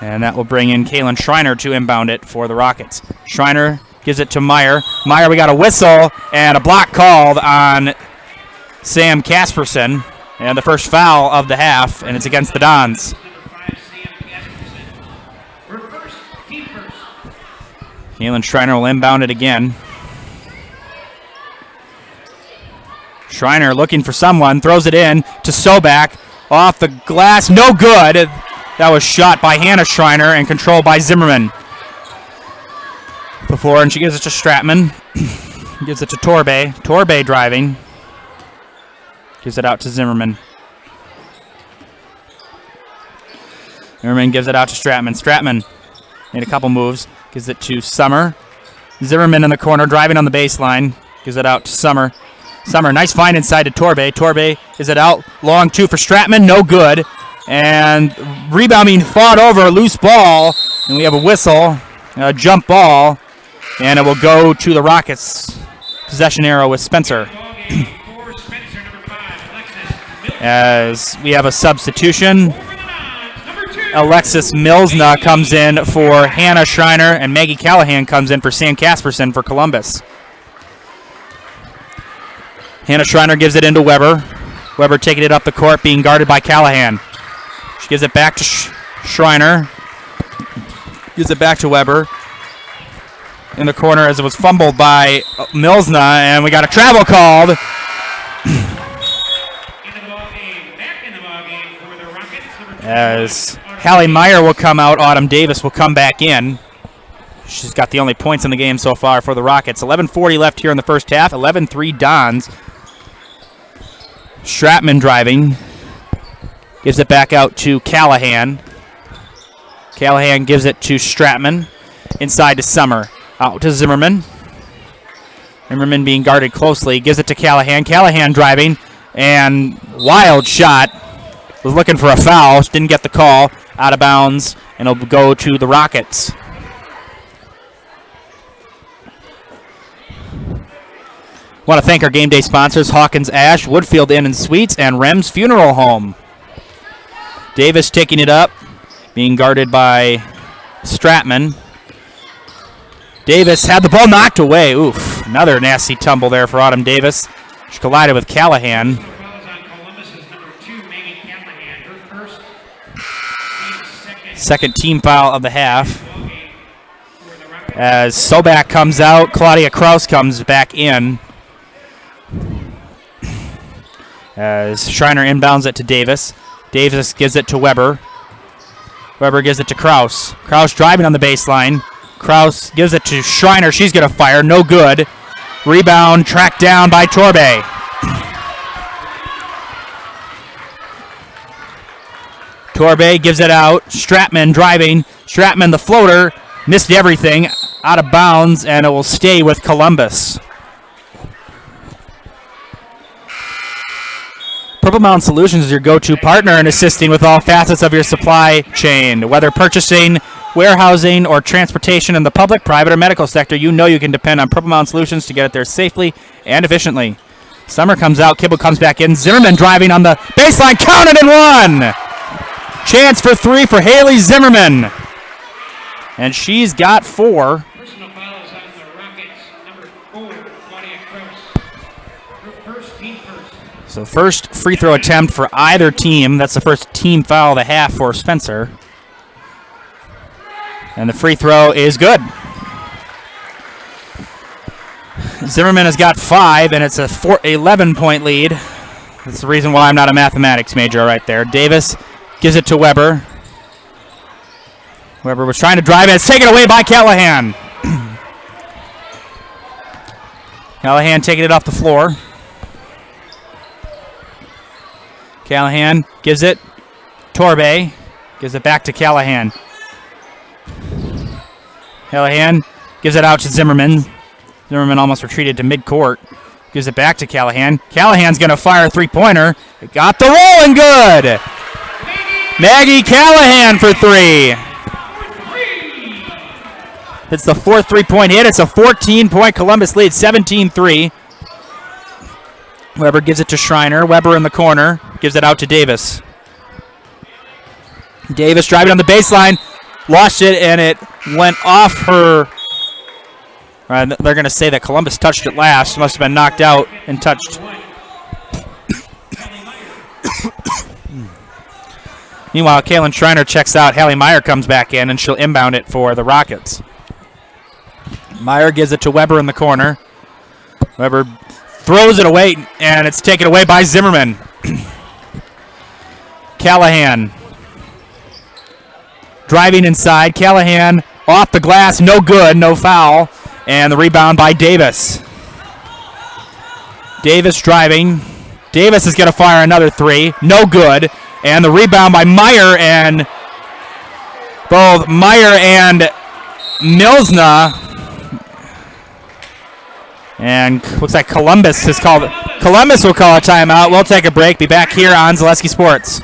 And that will bring in Kalen Schreiner to inbound it for the Rockets. Schreiner gives it to Meyer. Meyer, we got a whistle and a block called on Sam Casperson. And the first foul of the half, and it's against the Dons. Kalen Schreiner will inbound it again. Schreiner looking for someone, throws it in to Sobak. Off the glass, no good. That was shot by Hannah Schreiner and controlled by Zimmerman. Before, and she gives it to Stratman. Gives it to Torbe. Torbe driving. Gives it out to Zimmerman. Zimmerman gives it out to Stratman. Stratman made a couple moves. Gives it to Summer. Zimmerman in the corner, driving on the baseline. Gives it out to Summer. Summer, nice find inside to Torbe. Torbe is it out. Long two for Stratman. No good. And rebound being fought over. Loose ball. And we have a whistle. A jump ball. And it will go to the Rockets. Possession arrow with Spencer. As we have a substitution. Alexis Milsna comes in for Hannah Schreiner, and Maggie Callahan comes in for Sam Casperson for Columbus. Hannah Schreiner gives it into Weber. Weber taking it up the court, being guarded by Callahan. She gives it back to Schreiner. Gives it back to Weber. In the corner as it was fumbled by Milsna, and we got a travel called. As Hallie Meyer will come out, Autumn Davis will come back in. She's got the only points in the game so far for the Rockets. 11:40 left here in the first half. 11-3 Dons. Stratman driving. Gives it back out to Callahan. Callahan gives it to Stratman. Inside to Summer. Out to Zimmerman. Zimmerman being guarded closely. Gives it to Callahan. Callahan driving. And wild shot. Was looking for a foul. Didn't get the call. Out of bounds. And it'll go to the Rockets. Want to thank our game day sponsors, Hawkins Ash, Woodfield Inn and Suites, and Rem's Funeral Home. Davis taking it up, being guarded by Stratman. Davis had the ball knocked away. Oof, another nasty tumble there for Autumn Davis. She collided with Callahan. Second team foul of the half. As Sobak comes out, Claudia Kraus comes back in. As Schreiner inbounds it to Davis. Davis gives it to Weber. Weber gives it to Kraus. Kraus driving on the baseline. Kraus gives it to Schreiner. She's going to fire. No good. Rebound tracked down by Torbe. Torbe gives it out. Stratman driving. Stratman the floater. Missed everything. Out of bounds, and it will stay with Columbus. Purple Mountain Solutions is your go-to partner in assisting with all facets of your supply chain. Whether purchasing, warehousing, or transportation in the public, private, or medical sector, you know you can depend on Purple Mountain Solutions to get it there safely and efficiently. Summer comes out. Kibble comes back in. Zimmerman driving on the baseline. Counted and one! Chance for three for Haley Zimmerman. And she's got four. Personal fouls on the Rockets. Number 4, Claudia Kraus. Her first team first. So first free throw attempt for either team. That's the first team foul of the half for Spencer. And the free throw is good. Zimmerman has got 5, and it's a 11-point lead. That's the reason why I'm not a mathematics major right there. Davis gives it to Weber. Weber was trying to drive it. It's taken away by Callahan. Callahan taking it off the floor. Callahan gives it. Torbe gives it back to Callahan. Callahan gives it out to Zimmerman. Zimmerman almost retreated to midcourt. Gives it back to Callahan. Callahan's going to fire a three-pointer. It got the roll and good. Maggie Callahan for three. It's the fourth three-point hit. It's a 14-point Columbus lead, 17-3. Weber gives it to Schreiner. Weber in the corner. Gives it out to Davis. Davis driving on the baseline. Lost it, and it went off her. They're going to say that Columbus touched it last. Must have been knocked out and touched. Meanwhile, Kaylin Schreiner checks out. Hallie Meyer comes back in, and she'll inbound it for the Rockets. Meyer gives it to Weber in the corner. Weber throws it away, and it's taken away by Zimmerman. Callahan driving inside. Callahan off the glass, no good, no foul. And the rebound by Davis. Davis driving. Davis is going to fire another three. No good. And the rebound by Meyer, and both Meyer and Milsna. And looks like Columbus has called it. Columbus will call a timeout. We'll take a break. Be back here on Zaleski Sports.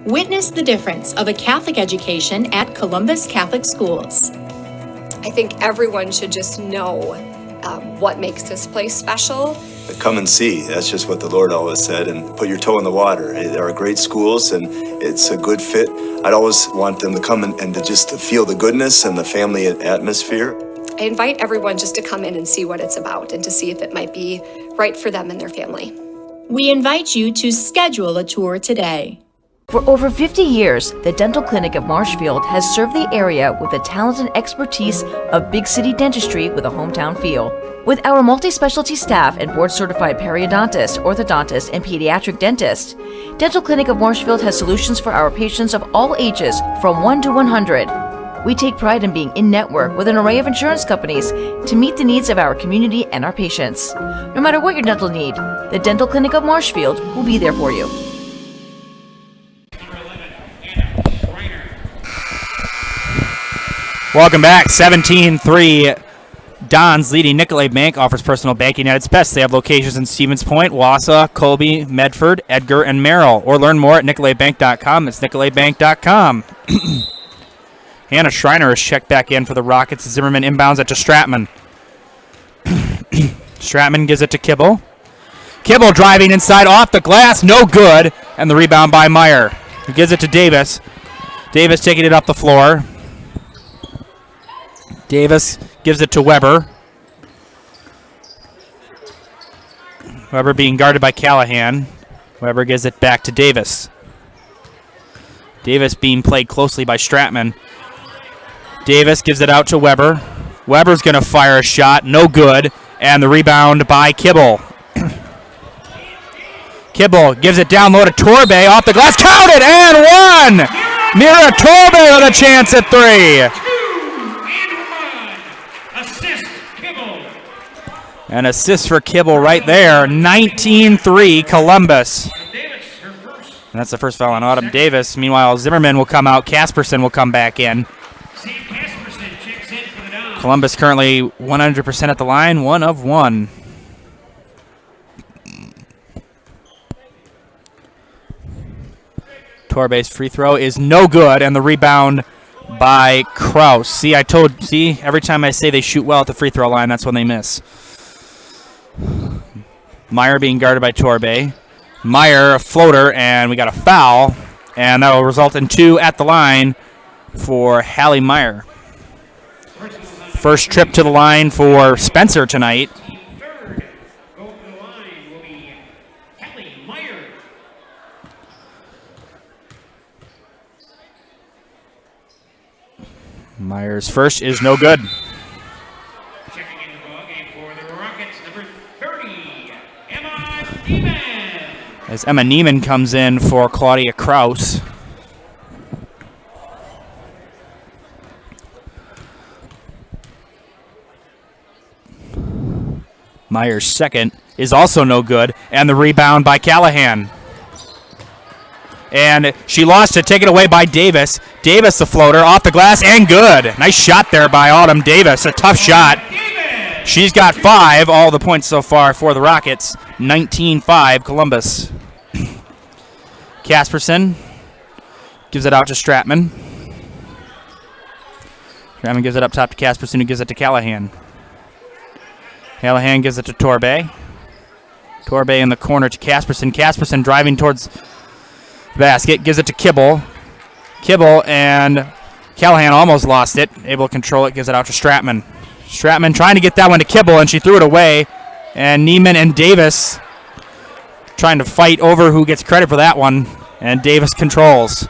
Witness the difference of a Catholic education at Columbus Catholic Schools. I think everyone should just know what makes this place special. Come and see. That's just what the Lord always said, and put your toe in the water. There are great schools, and it's a good fit. I'd always want them to come and to just to feel the goodness and the family atmosphere. I invite everyone just to come in and see what it's about and to see if it might be right for them and their family. We invite you to schedule a tour today. For over 50 years, the Dental Clinic of Marshfield has served the area with the talent and expertise of big city dentistry with a hometown feel. With our multi-specialty staff and board-certified periodontist, orthodontist, and pediatric dentist, Dental Clinic of Marshfield has solutions for our patients of all ages from 1 to 100. We take pride in being in-network with an array of insurance companies to meet the needs of our community and our patients. No matter what your dental need, the Dental Clinic of Marshfield will be there for you. Welcome back. 17-3. Don's leading. Nicolay Bank offers personal banking at its best. They have locations in Stevens Point, Wausau, Colby, Medford, Edgar, and Merrill. Or learn more at nicolaybank.com. It's nicolaybank.com. Hannah Schreiner is checked back in for the Rockets. Zimmerman inbounds it to Stratman. Stratman gives it to Kibble. Kibble driving inside off the glass. No good. And the rebound by Meyer. He gives it to Davis. Davis taking it up the floor. Davis gives it to Weber. Weber being guarded by Callahan. Weber gives it back to Davis. Davis being played closely by Stratman. Davis gives it out to Weber. Weber's going to fire a shot. No good. And the rebound by Kibble. Kibble gives it down low to Torbe. Off the glass. Counted and one! Mira Torbe with a chance at three. An assist for Kibble right there. 19-3 Columbus. And that's the first foul on Autumn Davis. Meanwhile, Zimmerman will come out. Casperson will come back in. Columbus currently 100% at the line. 1 of 1. Torbe's free throw is no good, and the rebound by Kraus. See, every time I say they shoot well at the free throw line, that's when they miss. Meyer being guarded by Torbe. Meyer, a floater, and we got a foul. And that will result in 2 at the line for Hallie Meyer. First trip to the line for Spencer tonight. Meyer's first is no good. As Emma Neiman comes in for Claudia Kraus. Meyer's second is also no good, and the rebound by Callahan. And she lost it, taken away by Davis. Davis, the floater, off the glass, and good. Nice shot there by Autumn Davis. A tough shot. She's got 5, all the points so far for the Rockets. 19-5, Columbus. Casperson gives it out to Stratman. Stratman gives it up top to Casperson, who gives it to Callahan. Callahan gives it to Torbe. Torbe in the corner to Casperson. Casperson driving towards the basket. Gives it to Kibble. Kibble and Callahan almost lost it. Able to control it. Gives it out to Stratman. Stratman trying to get that one to Kibble, and she threw it away. And Neiman and Davis trying to fight over who gets credit for that one. And Davis controls.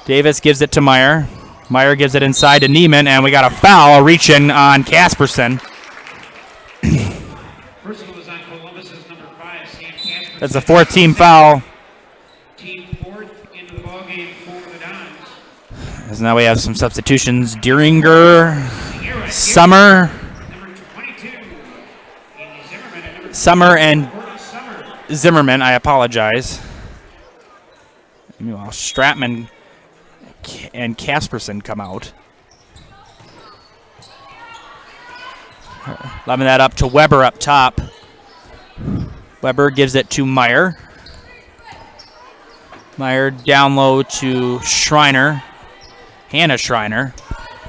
Davis gives it to Meyer. Meyer gives it inside to Neiman, and we got a foul reaching on Casperson. That's a 4-team foul. As now we have some substitutions. Deeringer, Summer, and Zimmerman. I apologize. Meanwhile, Stratman and Casperson come out. Lobbing that up to Weber up top. Weber gives it to Meyer. Meyer down low to Schreiner. Hannah Schreiner.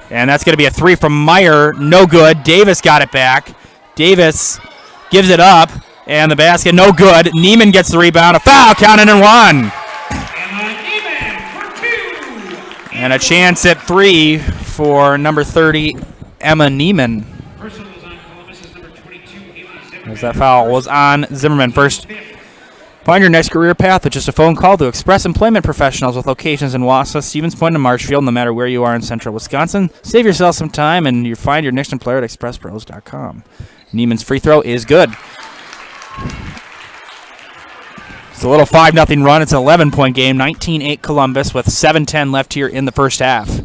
And that's going to be a 3 from Meyer. No good. Davis got it back. Davis gives it up. And the basket, no good. Neiman gets the rebound. A foul counted and 1. And a chance at 3 for number 30, Emma Neiman. As that foul was on Zimmerman. First, find your next career path with just a phone call to Express Employment Professionals with locations in Wausau, Stevens Point, and Marshfield. No matter where you are in central Wisconsin, save yourself some time and you find your next employer at expresspros.com. Neiman's free throw is good. It's a little 5-0 run. It's an 11-point game, 19-8 Columbus with 7:10 left here in the first half.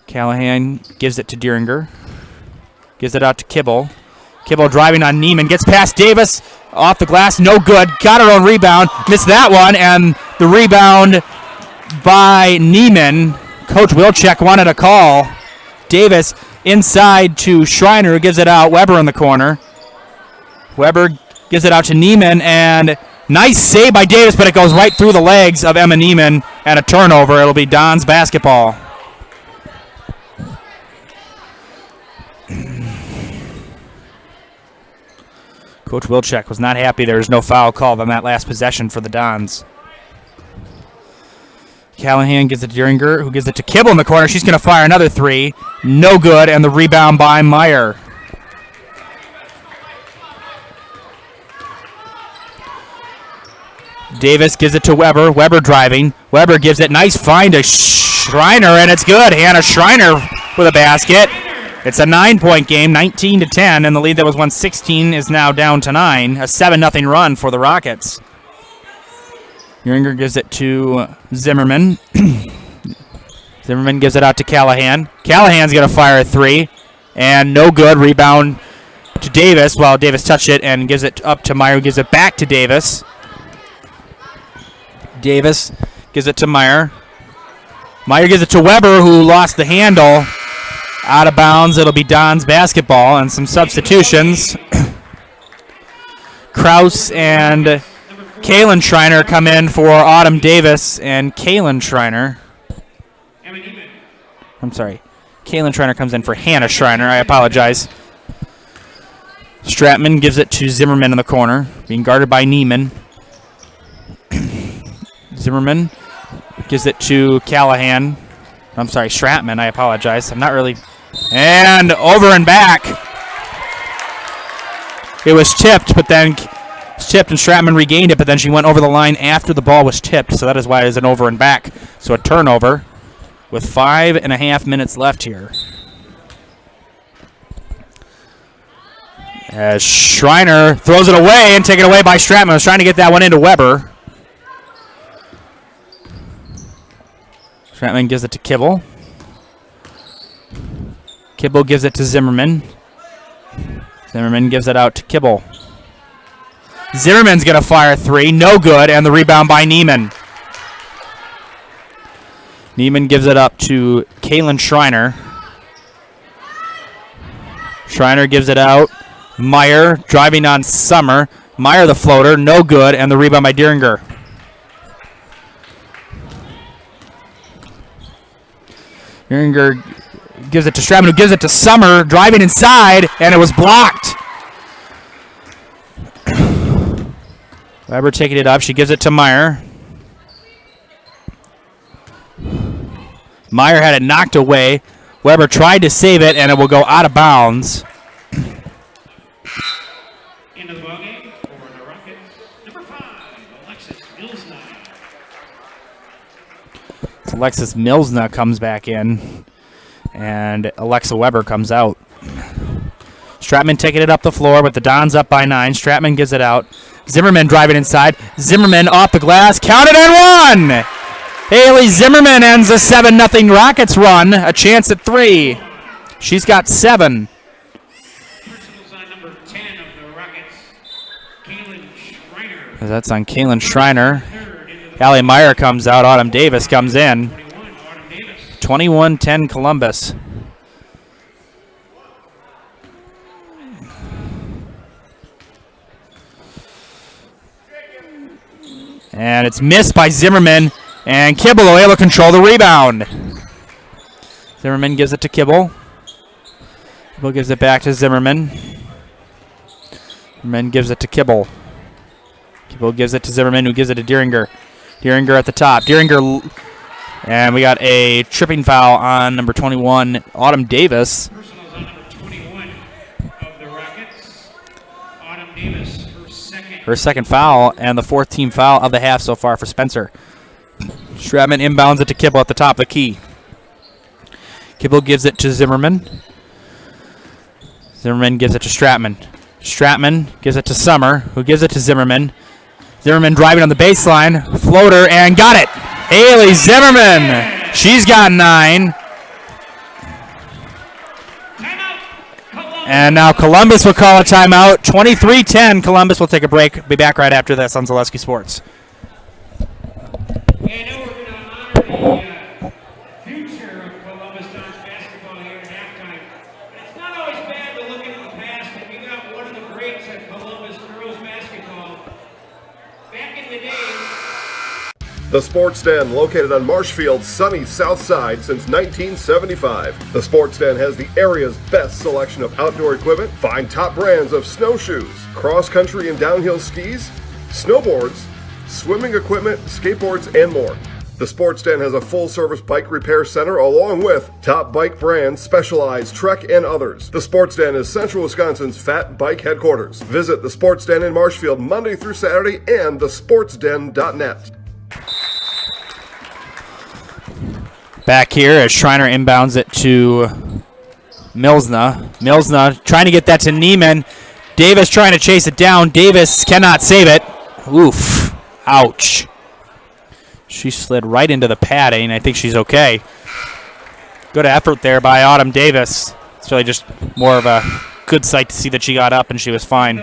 Callahan gives it to Deeringer. Gives it out to Kibble. Kibble driving on Neiman. Gets past Davis. Off the glass. No good. Got her own rebound. Missed that one. And the rebound by Neiman. Coach Wilczek wanted a call. Davis inside to Schreiner, who gives it out. Weber in the corner. Weber gives it out to Neiman. And nice save by Davis, but it goes right through the legs of Emma Neiman. And a turnover. It'll be Don's basketball. Coach Wilczek was not happy there was no foul called on that last possession for the Dons. Callahan gives it to Deeringer, who gives it to Kibble in the corner. She's going to fire another 3. No good, and the rebound by Meyer. Davis gives it to Weber. Weber driving. Weber gives it. Nice find to Schreiner, and it's good. Hannah Schreiner with a basket. It's a 9-point game, 19-10, and the lead that was 116 is now down to 9. A 7-0 run for the Rockets. Deeringer gives it to Zimmerman. Zimmerman gives it out to Callahan. Callahan's going to fire a 3, and no good. Rebound to Davis while Davis touched it and gives it up to Meyer, who gives it back to Davis. Davis gives it to Meyer. Meyer gives it to Weber, who lost the handle. Out of bounds. It'll be Don's basketball and some substitutions. Kraus and Kaylin Schreiner come in for Autumn Davis and Kaylin Schreiner. I'm sorry. Kaylin Schreiner comes in for Hannah Schreiner. I apologize. Stratman gives it to Zimmerman in the corner, being guarded by Neiman. Zimmerman gives it to Callahan. I'm sorry, Stratman. I apologize. I'm not really... And over and back. It was tipped, but then tipped and Stratman regained it, but then she went over the line after the ball was tipped, so that is why it is an over and back. So a turnover with 5.5 minutes left here. As Schreiner throws it away and taken away by Stratman. Was trying to get that one into Weber. Stratman gives it to Kibble. Kibble gives it to Zimmerman. Zimmerman gives it out to Kibble. Zimmerman's going to fire 3. No good, and the rebound by Neiman. Neiman gives it up to Kaylin Schreiner. Schreiner gives it out. Meyer driving on Summer. Meyer the floater, no good, and the rebound by Dieringer. Dieringer gives it to Stratman, who gives it to Summer, driving inside, and it was blocked. Weber taking it up. She gives it to Meyer. Meyer had it knocked away. Weber tried to save it, and it will go out of bounds. Into the ballgame for the Rockets, number 5, Alexis Milsna. Alexis Milsna comes back in, and Alexa Weber comes out. Stratman taking it up the floor with the Dons up by 9. Stratman gives it out. Zimmerman driving inside. Zimmerman off the glass. Counted and one! Haley Zimmerman ends a 7-0 Rockets run. A chance at 3. She's got 7. Personals on number 10 of the Rockets, Kaylin Schreiner. That's on Kaylin Schreiner. Allie Meyer comes out. Autumn Davis comes in. 21-10 Columbus. And it's missed by Zimmerman. And Kibble able to control the rebound. Zimmerman gives it to Kibble. Kibble gives it back to Zimmerman. Zimmerman gives it to Kibble. Kibble gives it to Zimmerman, who gives it to Dieringer. Dieringer at the top. Dieringer, and we got a tripping foul on number 21, Autumn Davis. Personals on number 21 of the Rockets, Autumn Davis, Her second foul, and the 4th team foul of the half so far for Spencer. Stratman inbounds it to Kibble at the top of the key. Kibble gives it to Zimmerman. Zimmerman gives it to Stratman. Stratman gives it to Summer, who gives it to Zimmerman. Zimmerman driving on the baseline. Floater, and got it. Haley Zimmerman. She's got 9. And now Columbus will call a timeout. 23-10. Columbus will take a break. Be back right after this on Zaleski Sports. Yeah, I know we're going to honor the future of Columbus Dons basketball here at halftime. But it's not always bad to look into the past, and we got one of the greats at Columbus girls basketball. Back in the day. The Sports Den, located on Marshfield's sunny south side since 1975. The Sports Den has the area's best selection of outdoor equipment. Find top brands of snowshoes, cross-country and downhill skis, snowboards, swimming equipment, skateboards, and more. The Sports Den has a full-service bike repair center along with top bike brands, Specialized, Trek, and others. The Sports Den is Central Wisconsin's fat bike headquarters. Visit the Sports Den in Marshfield Monday through Saturday and thesportsden.net. Back here as Schreiner inbounds it to Milsna. Milsna trying to get that to Neiman. Davis trying to chase it down. Davis cannot save it. Oof. Ouch. She slid right into the padding. I think she's okay. Good effort there by Autumn Davis. It's really just more of a good sight to see that she got up and she was fine.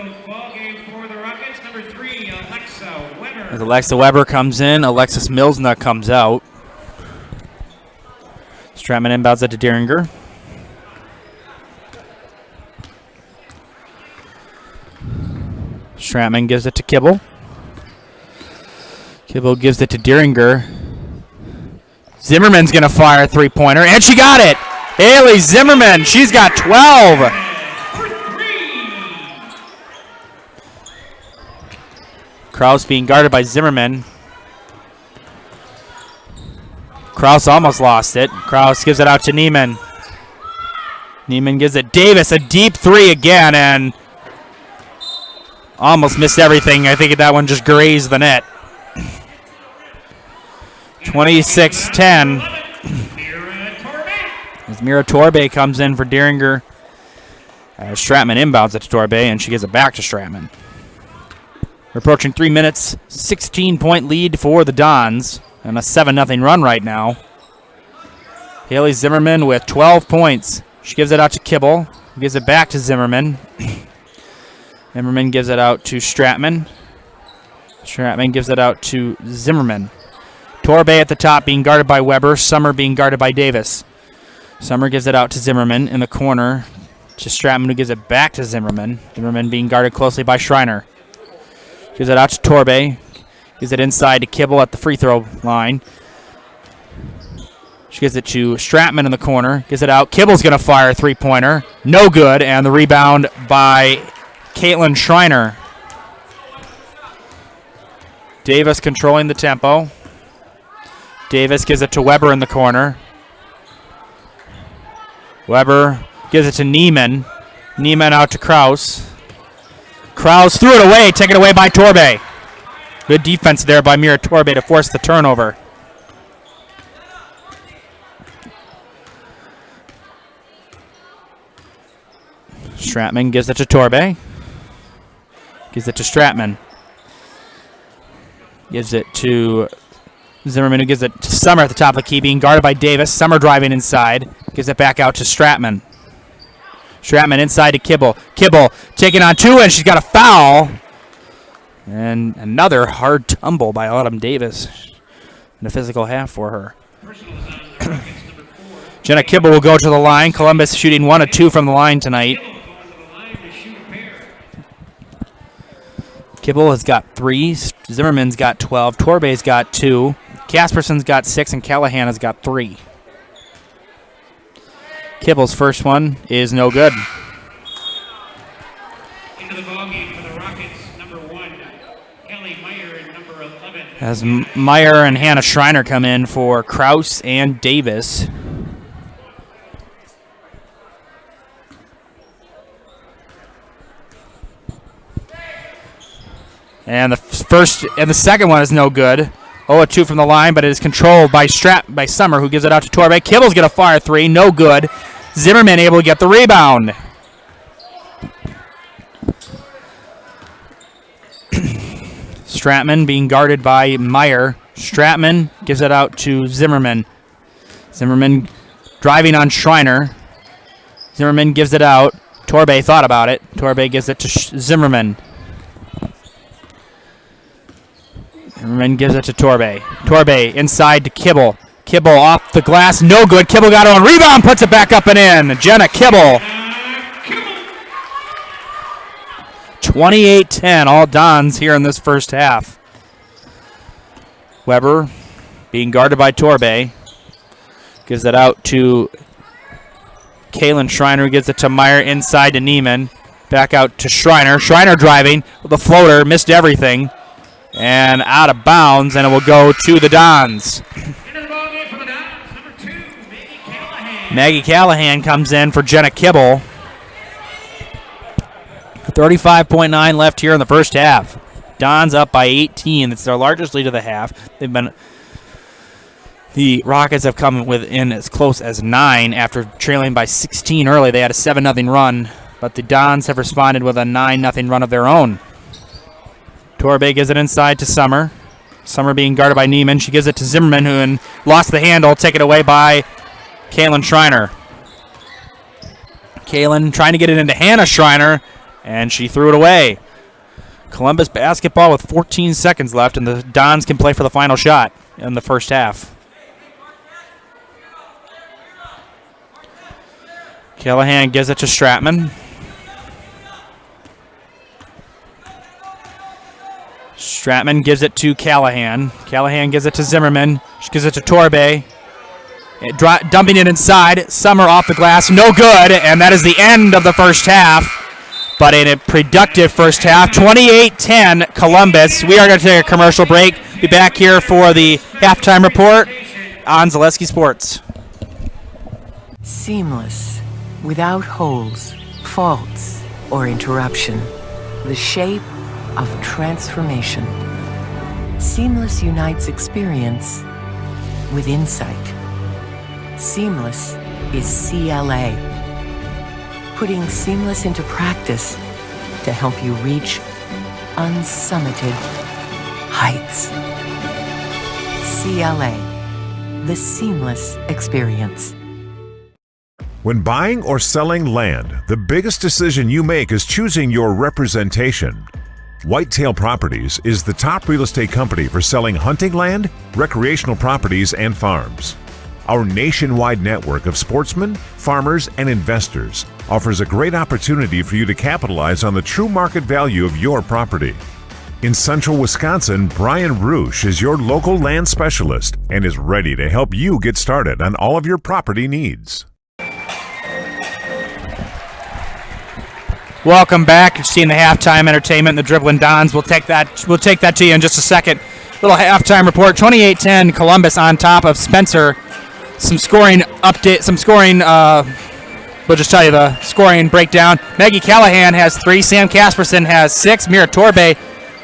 As Alexa Weber comes in, Alexis Milsna comes out. Stratman inbounds it to Dieringer. Stratman gives it to Kibble. Kibble gives it to Dieringer. Zimmerman's going to fire a three-pointer, and she got it! Haley Zimmerman, she's got 12! Kraus being guarded by Zimmerman. Kraus almost lost it. Kraus gives it out to Neiman. Neiman gives it Davis, a deep 3 again, and almost missed everything. I think that one just grazed the net. 26-10. As Mira Torbe comes in for Dieringer. Stratman inbounds it to Torbe, and she gives it back to Stratman. We're approaching 3 minutes, 16-point lead for the Dons, and a 7-0 run right now. Haley Zimmerman with 12 points. She gives it out to Kibble, who gives it back to Zimmerman. Zimmerman gives it out to Stratman. Stratman gives it out to Zimmerman. Torbe at the top being guarded by Weber. Summer being guarded by Davis. Summer gives it out to Zimmerman in the corner. To Stratman, who gives it back to Zimmerman. Zimmerman being guarded closely by Schreiner. Gives it out to Torbe. Gives it inside to Kibble at the free throw line. She gives it to Stratman in the corner. Gives it out. Kibble's going to fire a three-pointer. No good. And the rebound by Caitlin Schreiner. Davis controlling the tempo. Davis gives it to Weber in the corner. Weber gives it to Neiman. Neiman out to Kraus. Kraus threw it away, taken away by Torbe. Good defense there by Mira Torbe to force the turnover. Stratman gives it to Torbe. Gives it to Stratman. Gives it to Zimmerman, who gives it to Summer at the top of the key, being guarded by Davis. Summer driving inside. Gives it back out to Stratman. Stratman inside to Kibble. Kibble taking on two, and she's got a foul. And another hard tumble by Autumn Davis in a physical half for her. Jenna Kibble will go to the line. Columbus shooting 1 of 2 from the line tonight. Kibble has got 3. Zimmerman's got 12. Torbe's got 2. Casperson's got 6, and Callahan has got 3. Kibble's first one is no good. Into the ballgame for the Rockets, number 1, Kelly Meyer, and number 11. As Meyer and Hannah Schreiner come in for Kraus and Davis. And the second one is no good. 0-2 from the line, but it is controlled by Summer, who gives it out to Torbe. Kibble's going to fire 3, no good. Zimmerman able to get the rebound. Stratman being guarded by Meyer. Stratman gives it out to Zimmerman. Zimmerman driving on Schreiner. Zimmerman gives it out. Torbe thought about it. Torbe gives it to Zimmerman. Zimmerman gives it to Torbe. Torbe inside to Kibble. Kibble off the glass, no good. Kibble got her own rebound, puts it back up and in. Jenna Kibble. 28-10, all Dons here in this first half. Weber being guarded by Torbe. Gives it out to Kaylin Schreiner, gives it to Meyer inside to Neiman. Back out to Schreiner. Schreiner driving with a floater, missed everything. And out of bounds, and it will go to the Dons. Maggie Callahan comes in for Jenna Kibble. 35.9 left here in the first half. Dons up by 18. It's their largest lead of the half. The Rockets have come within as close as 9 after trailing by 16 early. They had a 7-0 run, but the Dons have responded with a 9-0 run of their own. Torbe gives it inside to Summer. Summer being guarded by Neiman. She gives it to Zimmerman, who lost the handle, taken away by Kaylin Schreiner. Kaylin trying to get it into Hannah Schreiner, and she threw it away. Columbus basketball with 14 seconds left, and the Dons can play for the final shot in the first half. Callahan gives it to Stratman. Stratman gives it to Callahan. Callahan gives it to Zimmerman. She gives it to Torbe. Dumping it inside. Summer off the glass. No good. And that is the end of the first half. But in a productive first half. 28-10 Columbus. We are going to take a commercial break. Be back here for the halftime report on Zaleski Sports. Seamless. Without holes, faults, or interruption. The shape of transformation. Seamless unites experience with insight. Seamless is CLA. Putting seamless into practice to help you reach unsummited heights. CLA, the seamless experience. When buying or selling land, the biggest decision you make is choosing your representation. Whitetail Properties is the top real estate company for selling hunting land, recreational properties, and farms. Our nationwide network of sportsmen, farmers, and investors offers a great opportunity for you to capitalize on the true market value of your property. In central Wisconsin, Brian Roosh is your local land specialist and is ready to help you get started on all of your property needs. Welcome back. You're seeing the halftime entertainment, the dribbling Dons. We'll take that to you in just a second. Little halftime report. 28-10 Columbus on top of Spencer. Some scoring update. We'll just tell you the scoring breakdown. Maggie Callahan has 3. Sam Casperson has 6. Mira Torbe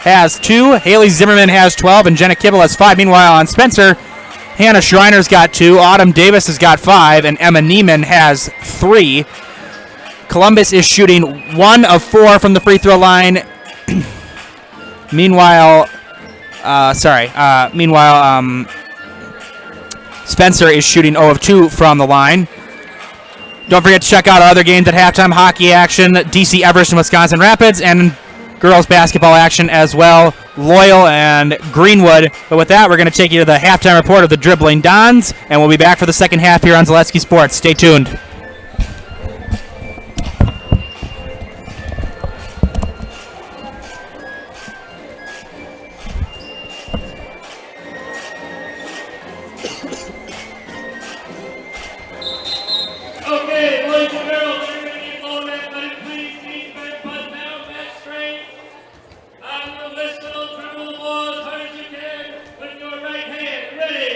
has 2. Haley Zimmerman has 12. And Jenna Kibble has 5. Meanwhile, on Spencer, Hannah Schreiner's got 2. Autumn Davis has got 5. And Emma Neiman has 3. Columbus is shooting 1 of 4 from the free throw line. Meanwhile, Spencer is shooting 0 of 2 from the line. Don't forget to check out our other games at halftime. Hockey action, DC Everest and Wisconsin Rapids, and girls basketball action as well, Loyal and Greenwood. But with that, we're going to take you to the halftime report of the dribbling Dons, and we'll be back for the second half here on Zaleski Sports. Stay tuned. Okay, boys and girls, you're going to get low net, but please keep that butt down, back straight. On the whistle, dribble the ball as hard as you can with your right hand. Ready?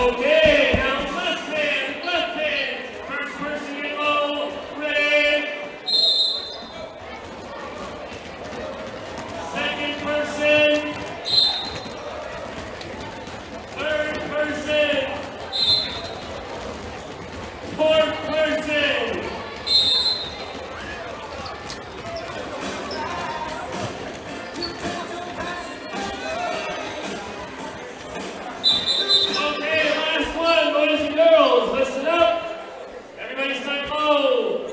Okay, now left hand. First person in low, red. Second person. Third person. Fourth person. Okay, last one, boys and girls, listen up. Everybody start low.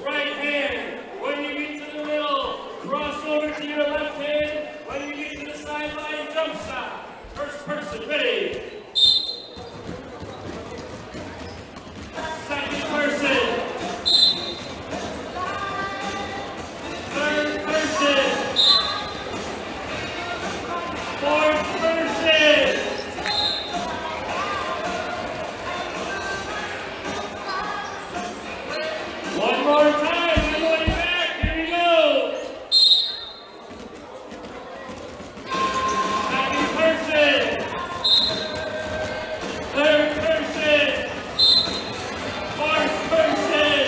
Right hand. When you get to the middle, cross over to your left hand. When you get to the sideline, jump shot. First person, ready. Second person. Third person. Fourth person. One more time, everybody back, here we go. Second person. Third person. Fourth person.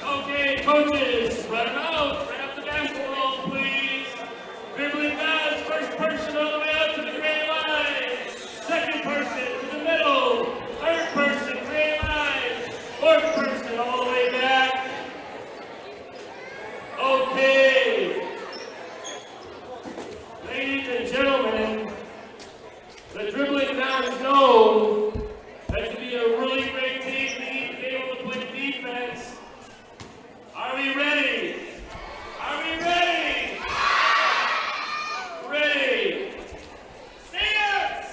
Okay, coaches, spread them out. Spread out the basketball, please. Dribbling guys, first person all the way out to the gray line. Second person to the middle. Third person, gray line. Fourth person all the way back. Okay. Ladies and gentlemen, the dribbling guys know that to be a really great team, we need to be able to play defense. Are we ready? Are we ready? Ready. Stance!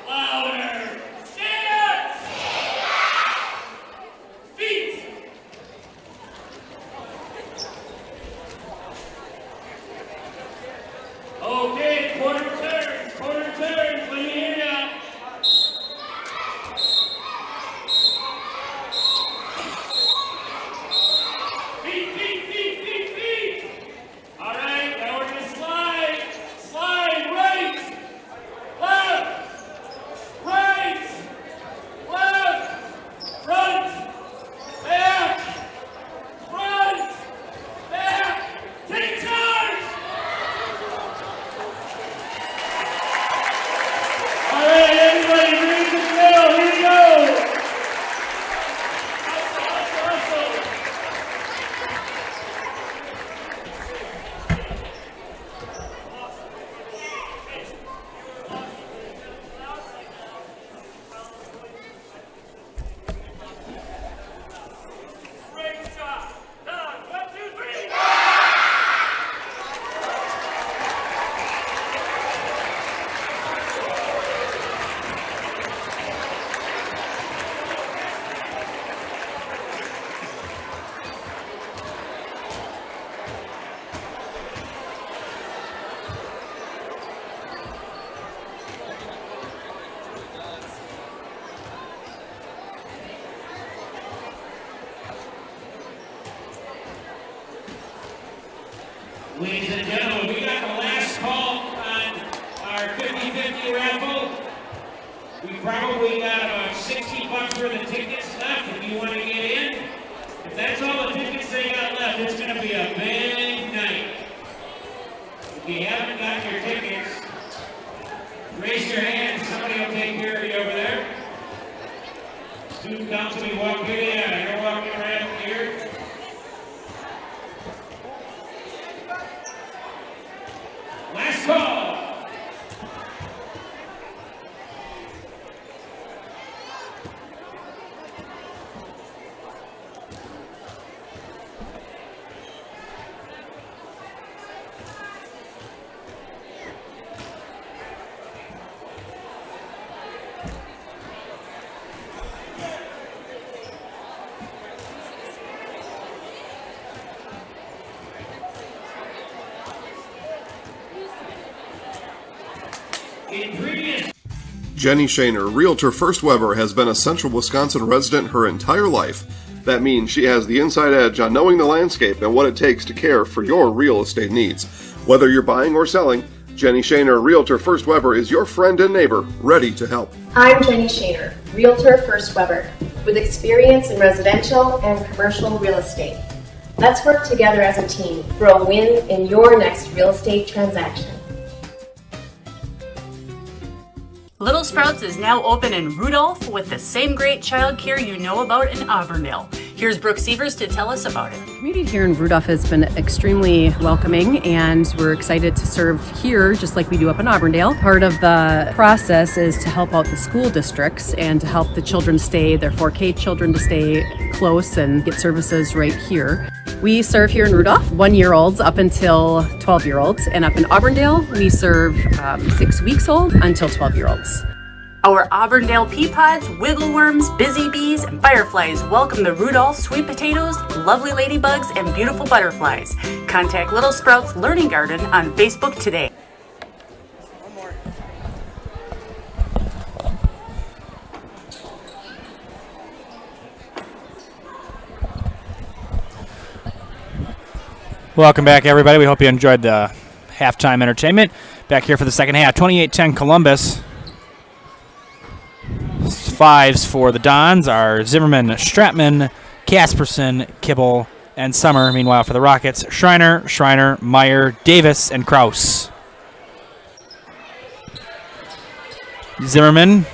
Louder. Stance! Feet! Okay, quarter turns, let me hear ya. Feet. All right, now we're gonna slide. Slide, right, left, front, back, take charge. All right, everybody, bring the drill, here we go. Hustle. Great job. Done. 1, 2, 3. Ladies and gentlemen, we got the last call on our 50-50 raffle. We probably got about $60 worth of tickets left if you want to get in. If that's all the tickets they got left, it's going to be a big night. If you haven't got your tickets, raise your hand. Somebody will take care of you over there. Student council, you walk here. Yeah, you're walking around here. Last call. Jenny Shaner, Realtor First Weber, has been a Central Wisconsin resident her entire life. That means she has the inside edge on knowing the landscape and what it takes to care for your real estate needs. Whether you're buying or selling, Jenny Shaner, Realtor First Weber, is your friend and neighbor, ready to help. I'm Jenny Shaner, Realtor First Weber, with experience in residential and commercial real estate. Let's work together as a team for a win in your next real estate transaction. Little Sprouts is now open in Rudolph with the same great childcare you know about in Auburndale. Here's Brooke Sievers to tell us about it. The community here in Rudolph has been extremely welcoming, and we're excited to serve here just like we do up in Auburndale. Part of the process is to help out the school districts and to help the children stay, their 4K children to stay close and get services right here. We serve here in Rudolph 1-year-olds up until 12-year-olds, and up in Auburndale we serve 6 weeks old until 12-year-olds. Our Auburndale pea pods, wiggle worms, busy bees, and fireflies welcome the Rudolph sweet potatoes, lovely ladybugs, and beautiful butterflies. Contact Little Sprouts Learning Garden on Facebook today. Welcome back, everybody. We hope you enjoyed the halftime entertainment. Back here for the second half, 28-10 Columbus. Fives for the Dons are Zimmerman, Stratman, Casperson, Kibble, and Summer. Meanwhile, for the Rockets, Schreiner, Meyer, Davis, and Kraus. Zimmerman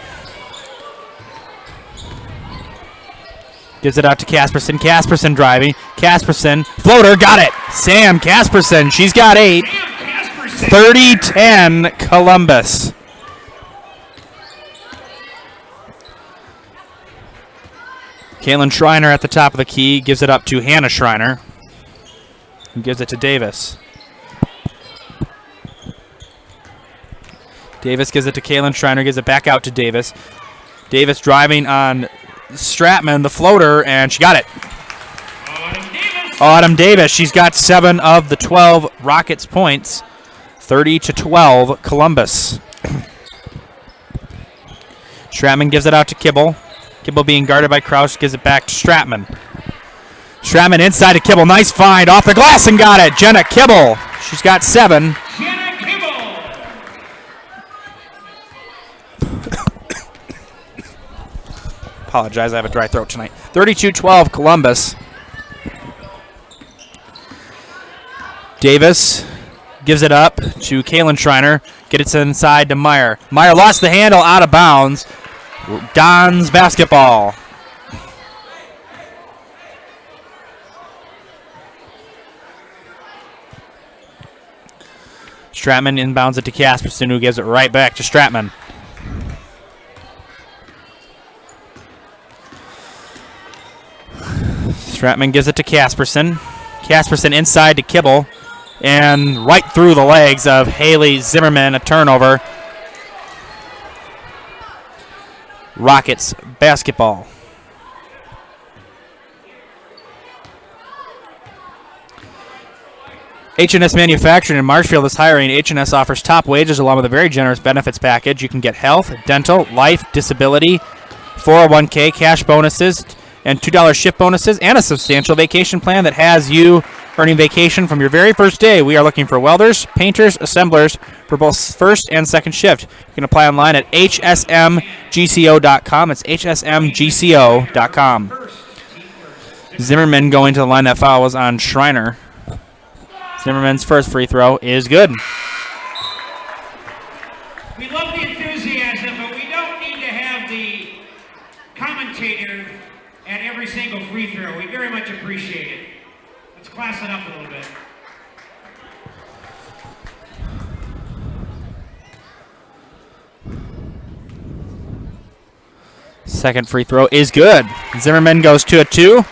gives it out to Casperson. Casperson driving. Casperson, floater, got it. Sam Casperson, she's got 8. 30-10 Columbus. Caitlin Schreiner at the top of the key gives it up to Hannah Schreiner, who gives it to Davis. Davis gives it to Caitlin Schreiner, gives it back out to Davis. Davis driving on Stratman, the floater, and she got it. Autumn Davis, she's got 7 of the 12 Rockets points. 30-12 Columbus. Stratman gives it out to Kibble. Kibble being guarded by Kraus, gives it back to Stratman. Stratman inside to Kibble. Nice find off the glass and got it. Jenna Kibble. She's got 7. Jenna Kibble. Apologize, I have a dry throat tonight. 32-12 Columbus. Davis gives it up to Caitlin Schreiner. Gets it inside to Meyer. Meyer lost the handle, out of bounds. Dons basketball. Stratman inbounds it to Casperson, who gives it right back to Stratman. Stratman gives it to Casperson. Casperson inside to Kibble. And right through the legs of Haley Zimmerman, a turnover. Rockets basketball. H&S Manufacturing in Marshfield is hiring. H&S offers top wages along with a very generous benefits package. You can get health, dental, life, disability, 401k, cash bonuses, and $2 shift bonuses, and a substantial vacation plan that has you earning vacation from your very first day. We are looking for welders, painters, assemblers for both first and second shift. You can apply online at hsmgco.com. It's hsmgco.com. Zimmerman going to the line. That foul was on Schreiner. Zimmerman's first free throw is good. We love the enthusiasm, but we don't need to have the commentator at every single free throw. We very much appreciate it. Let's class it up a little bit. Second free throw is good. Zimmerman goes 2 of 2.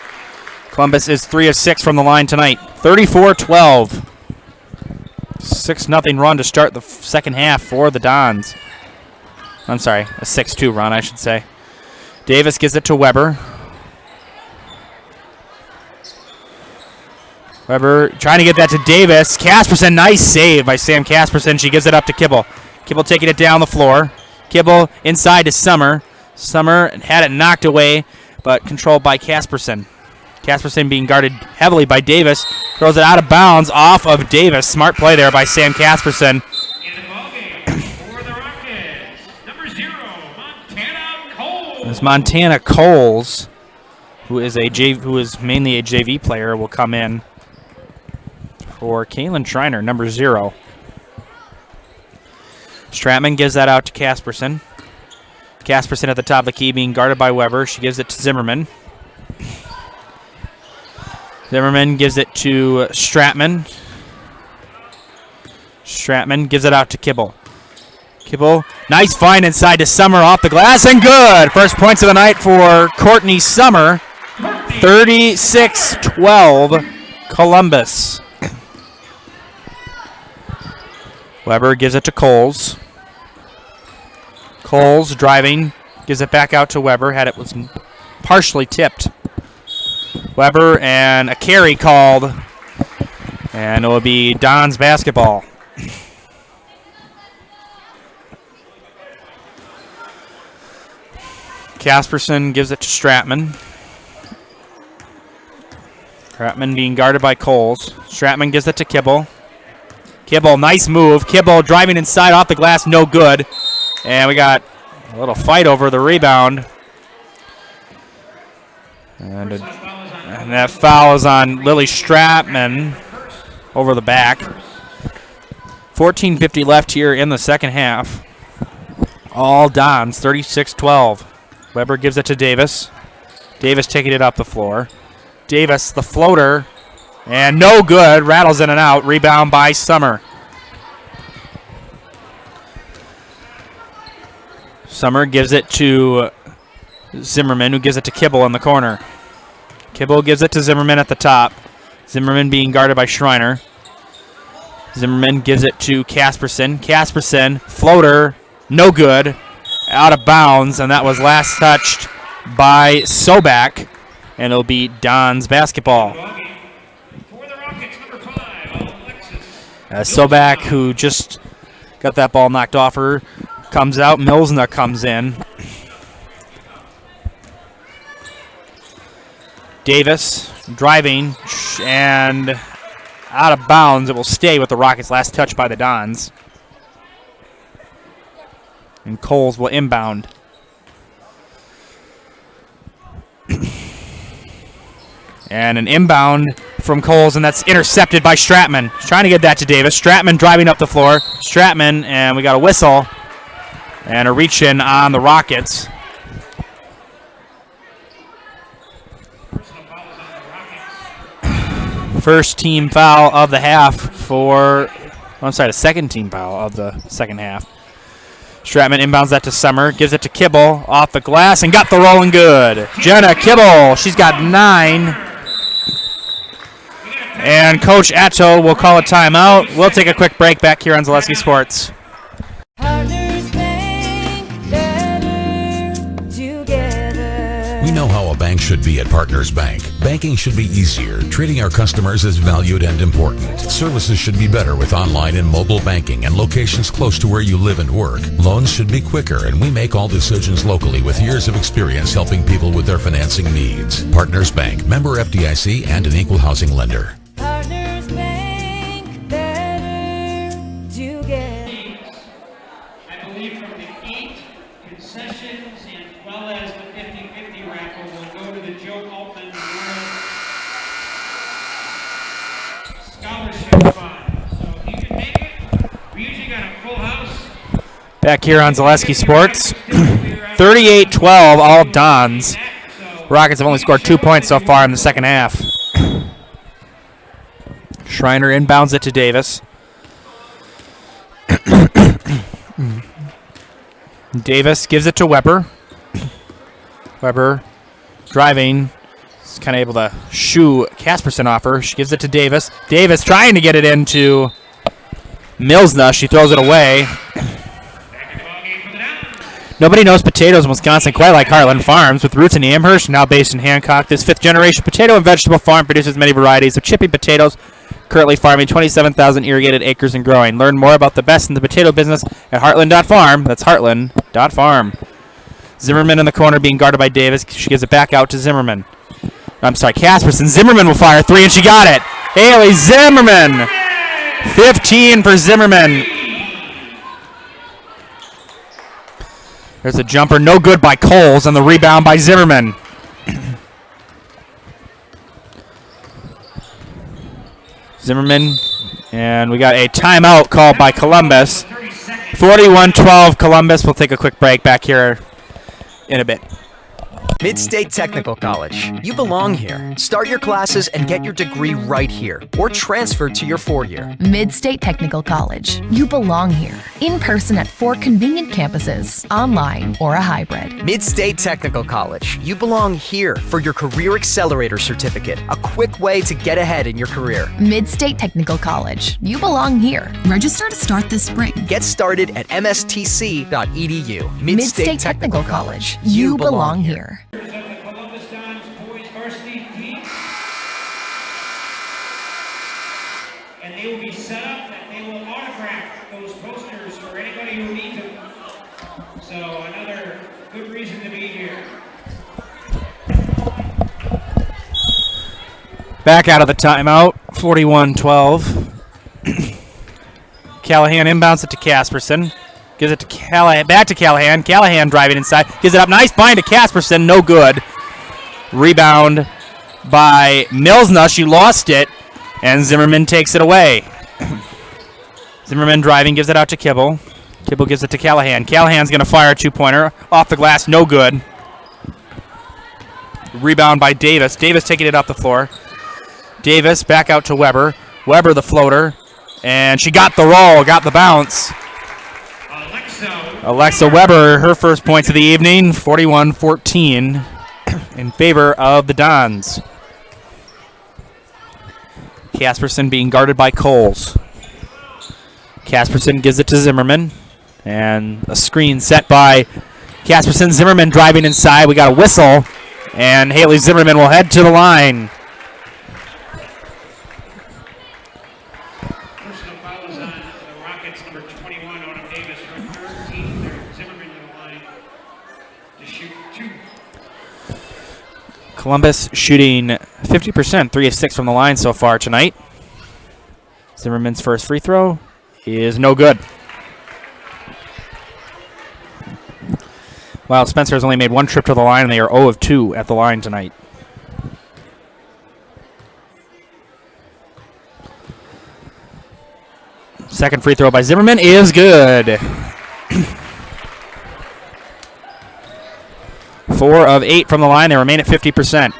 Columbus is 3 of 6 from the line tonight. 34-12. 6-0 run to start the second half for the Dons. I'm sorry, a 6-2 run, I should say. Davis gives it to Weber. Weber trying to get that to Davis. Casperson, nice save by Sam Casperson. She gives it up to Kibble. Kibble taking it down the floor. Kibble inside to Summer. Summer had it knocked away, but controlled by Casperson. Casperson being guarded heavily by Davis. Throws it out of bounds off of Davis. Smart play there by Sam Casperson. As Montana Coles, who is mainly a JV player, will come in for Kaylin Schreiner, number 0. Stratman gives that out to Casperson. Casperson at the top of the key being guarded by Weber. She gives it to Zimmerman. Zimmerman gives it to Stratman. Stratman gives it out to Kibble. Kibble, nice find inside to Summer off the glass, and good! First points of the night for Courtney Summer. 36-12, Columbus. Weber gives it to Coles. Coles driving, gives it back out to Weber. It was partially tipped. Weber and a carry called, and it will be Don's basketball. Casperson gives it to Stratman. Stratman being guarded by Coles. Stratman gives it to Kibble. Kibble, nice move. Kibble driving inside off the glass, no good. And we got a little fight over the rebound. And that foul is on Lily Stratman over the back. 14:50 left here in the second half. All Dons, 36-12. Weber gives it to Davis. Davis taking it up the floor. Davis, the floater, and no good. Rattles in and out. Rebound by Summer. Summer gives it to Zimmerman, who gives it to Kibble in the corner. Kibble gives it to Zimmerman at the top. Zimmerman being guarded by Schreiner. Zimmerman gives it to Casperson. Casperson, floater, no good. Out of bounds, and that was last touched by Sobak, and it'll be Don's basketball. Sobak, who just got that ball knocked off her, comes out. Milsna comes in. Davis driving and out of bounds. It will stay with the Rockets. Last touch by the Dons. And Coles will inbound. And an inbound from Coles, and that's intercepted by Stratman. He's trying to get that to Davis. Stratman driving up the floor. Stratman, and we got a whistle. And a reach-in on the Rockets. First team foul of the half for, I'm sorry, the second team foul of the second half. Stratman inbounds that to Summer, gives it to Kibble off the glass, and got the rolling good. Jenna Kibble, she's got 9. And Coach Atto will call a timeout. We'll take a quick break back here on Zaleski Sports. We know how a bank should be at Partners Bank. Banking should be easier. Treating our customers as valued and important. Services should be better with online and mobile banking and locations close to where you live and work. Loans should be quicker, and we make all decisions locally with years of experience helping people with their financing needs. Partners Bank, member FDIC, and an equal housing lender. Partners Bank, better together. I believe from the 8 concessions as well as the 50-50 raffle will go to the Joe Altman Scholarship Fund. So if you can make it, we usually got a full house. Back here on Zaleski Sports. 38-12, all Dons. Rockets have only scored 2 points so far in the second half. Schreiner inbounds it to Davis. Davis gives it to Weber. Weber driving. He's kind of able to shoo Casperson off her. She gives it to Davis. Davis trying to get it into Milsna. She throws it away. Nobody knows potatoes in Wisconsin quite like Heartland Farms. With roots in Amherst, now based in Hancock, this fifth-generation potato and vegetable farm produces many varieties of chipping potatoes, currently farming 27,000 irrigated acres and growing. Learn more about the best in the potato business at heartland.farm. That's heartland.farm. Zimmerman in the corner being guarded by Davis. She gives it back out to Zimmerman. I'm sorry, Casperson. Zimmerman will fire 3, and she got it. Haley Zimmerman. 15 for Zimmerman. There's a jumper, no good by Coles, and the rebound by Zimmerman. Zimmerman, and we got a timeout called by Columbus. 41-12 Columbus. We'll take a quick break back here in a bit. Mid-State Technical College. You belong here. Start your classes and get your degree right here, or transfer to your 4-year. Mid-State Technical College. You belong here. In person at 4 convenient campuses, online or a hybrid. Mid-State Technical College. You belong here for your Career Accelerator Certificate, a quick way to get ahead in your career. Mid-State Technical College. You belong here. Register to start this spring. Get started at mstc.edu. Mid-State Technical College. You belong here. Of the Columbus Dons boys varsity team. And they will be set up and they will autograph those posters for anybody who needs them. So another good reason to be here. Back out of the timeout, 41-12. Callahan inbounds it to Casperson. Gives it to Callahan, back to Callahan. Callahan driving inside. Gives it up. Nice bind to Casperson. No good. Rebound by Milsna. She lost it. And Zimmerman takes it away. Zimmerman driving. Gives it out to Kibble. Kibble gives it to Callahan. Callahan's going to fire a 2-pointer. Off the glass. No good. Rebound by Davis. Davis taking it up the floor. Davis back out to Weber. Weber the floater. And she got the roll. Got the bounce. Alexa Weber, her first points of the evening, 41-14 in favor of the Dons. Casperson being guarded by Coles. Casperson gives it to Zimmerman, and a screen set by Casperson. Zimmerman driving inside. We got a whistle, and Haley Zimmerman will head to the line. Columbus shooting 50%, 3 of 6 from the line so far tonight. Zimmerman's first free throw is no good. Wild Spencer has only made 1 trip to the line, and they are 0 of 2 at the line tonight. Second free throw by Zimmerman is good. 4 of 8 from the line. They remain at 50%.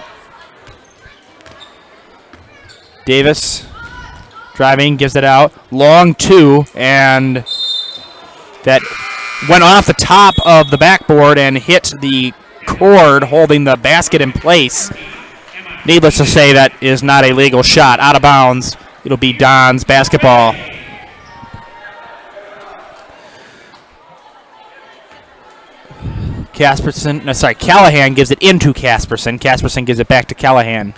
Davis driving, gives it out. Long 2, and that went off the top of the backboard and hit the cord holding the basket in place. Needless to say, that is not a legal shot. Out of bounds. It'll be Don's basketball. Callahan gives it into Casperson. Casperson gives it back to Callahan.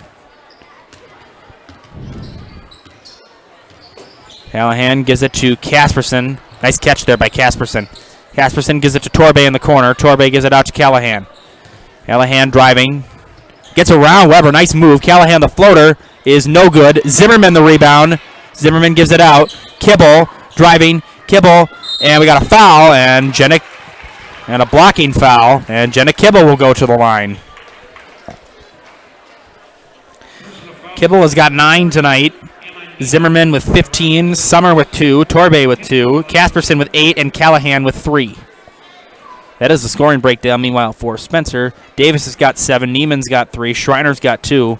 Callahan gives it to Casperson. Nice catch there by Casperson. Casperson gives it to Torbe in the corner. Torbe gives it out to Callahan. Callahan driving. Gets around Weber. Nice move. Callahan, the floater, is no good. Zimmerman, the rebound. Zimmerman gives it out. Kibble driving. Kibble. And we got a foul. And a blocking foul, and Jenna Kibble will go to the line. Kibble has got 9 tonight. Zimmerman with 15, Summer with 2, Torbe with 2, Casperson with 8, and Callahan with 3. That is the scoring breakdown. Meanwhile, for Spencer, Davis has got 7, Neiman's got 3, Schreiner's got 2,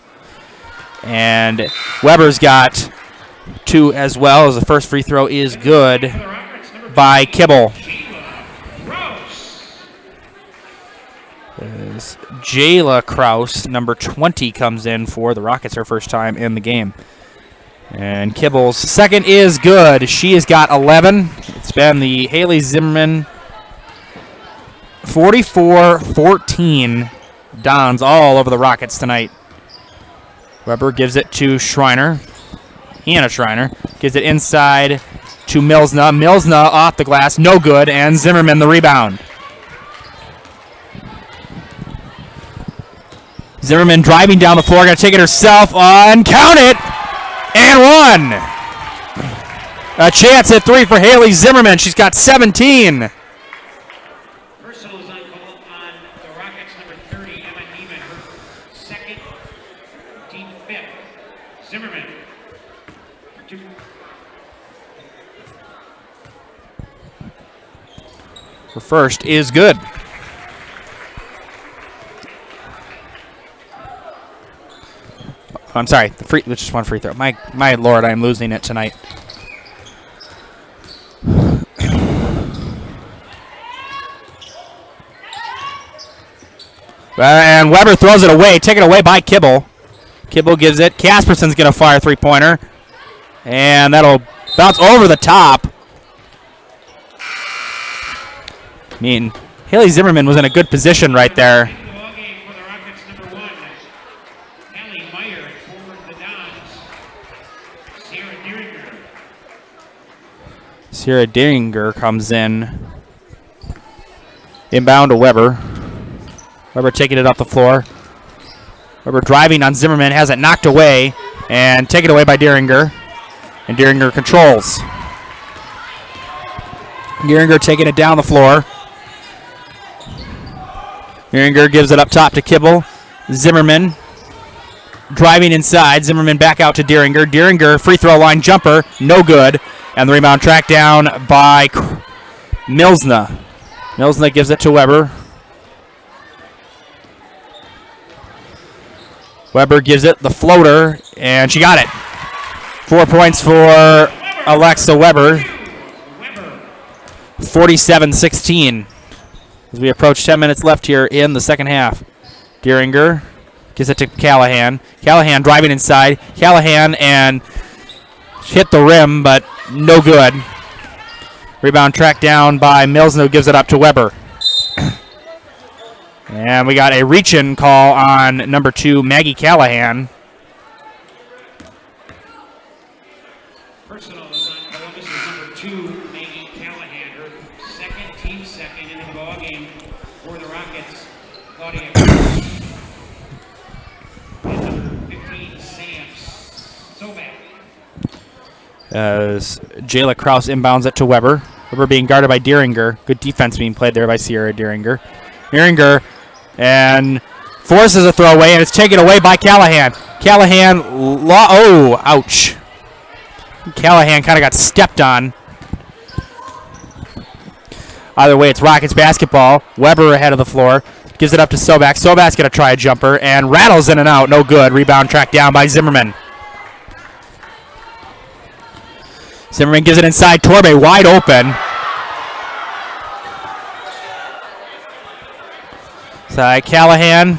and Weber's got 2 as well, as the first free throw is good by Kibble. As Jayla Kraus, number 20, comes in for the Rockets, her first time in the game. And Kibble's second is good. She has got 11. It's been the Haley Zimmerman 44-14 Dons all over the Rockets tonight. Weber gives it to Schreiner. Hannah Schreiner gives it inside to Milsna. Milsna off the glass, no good, and Zimmerman the rebound. Zimmerman driving down the floor, gonna take it herself on, count it, and one. A chance at 3 for Haley Zimmerman. She's got 17. Personals on the Rockets, number 30, Emma Neiman, her second, team fifth. Zimmerman for 2. Her first is good. I'm sorry, just one free throw. My lord, I'm losing it tonight. And Weber throws it away, taken away by Kibble. Kibble gives it. Casperson's going to fire a three-pointer. And that'll bounce over the top. I mean, Haley Zimmerman was in a good position right there. Sierra Dieringer comes in. Inbound to Weber. Weber taking it up the floor. Weber driving on Zimmerman, has it knocked away, and taken away by Dieringer. And Dieringer controls. Dieringer taking it down the floor. Dieringer gives it up top to Kibble. Zimmerman driving inside. Zimmerman back out to Dieringer. Dieringer free throw line jumper, no good. And the rebound tracked down by Milsna. Milsna gives it to Weber. Weber gives it the floater, and she got it. 4 points for Alexa Weber. 47-16. As we approach 10 minutes left here in the second half. Dieringer gives it to Callahan. Callahan driving inside. Callahan and hit the rim, but no good. Rebound tracked down by Milsno, gives it up to Weber. And we got a reach-in call on number 2, Maggie Callahan. Personal is on Columbus is number 2, Maggie Callahan, her second, team second in the ball game for the Rockets. Claudia and number 15, Sam Sobak. As Jayla Kraus inbounds it to Weber. Weber being guarded by Dieringer. Good defense being played there by Sierra Dieringer. Dieringer and forces a throwaway, and it's taken away by Callahan. Callahan, ouch. Callahan kind of got stepped on. Either way, it's Rockets basketball. Weber ahead of the floor. Gives it up to Sobak. Sobak's going to try a jumper and rattles in and out. No good. Rebound tracked down by Zimmerman. Zimmerman gives it inside. Torbe wide open. Side Callahan.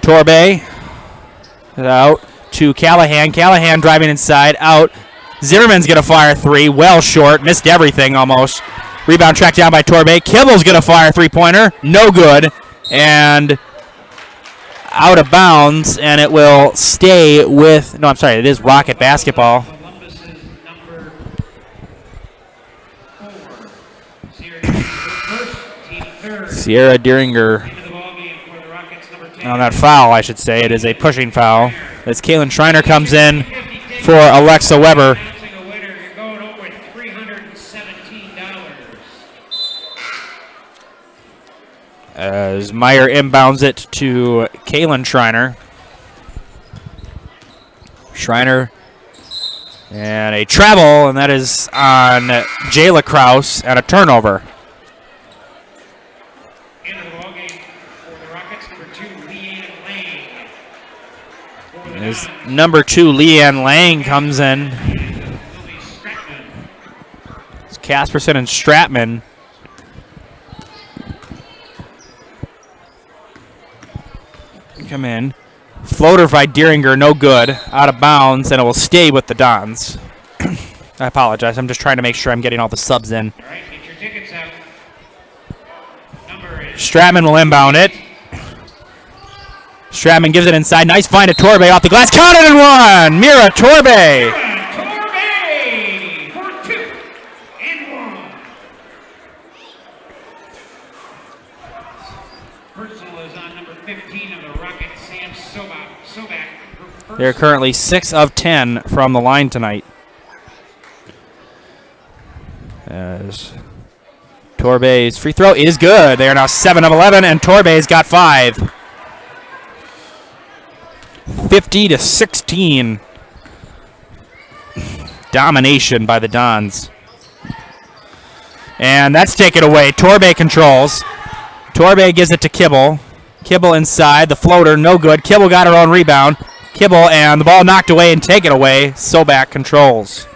Torbe. Out to Callahan. Callahan driving inside. Out. Zimmerman's going to fire a 3. Well short. Missed everything almost. Rebound tracked down by Torbe. Kibble's going to fire a three-pointer. No good. And out of bounds, and it will stay with, no, I'm sorry, it is Rocket basketball. Sierra Dieringer on that foul, I should say. It is a pushing foul. As Kaylin Schreiner comes in for Alexa Weber. As Meyer inbounds it to Kaylin Schreiner. Schreiner and a travel, and that is on Jayla Kraus, and a turnover. As number 2, Leanne Lang, comes in. It's Casperson and Stratman. Come in. Floater by Dieringer, no good. Out of bounds, and it will stay with the Dons. I apologize. I'm just trying to make sure I'm getting all the subs in. All right, get your tickets out. Stratman will inbound it. Stratman gives it inside. Nice find to Torbe off the glass. Counted and one! Mira Torbe! Torbe for 2 and 1. They're currently 6 of 10 from the line tonight. As Torbe's free throw is good. They are now 7 of 11, and Torbe's got 5. 50-16. Domination by the Dons. And that's taken away. Torbe controls. Torbe gives it to Kibble. Kibble inside. The floater, no good. Kibble got her own rebound. Kibble, and the ball knocked away and taken away. Sobak controls.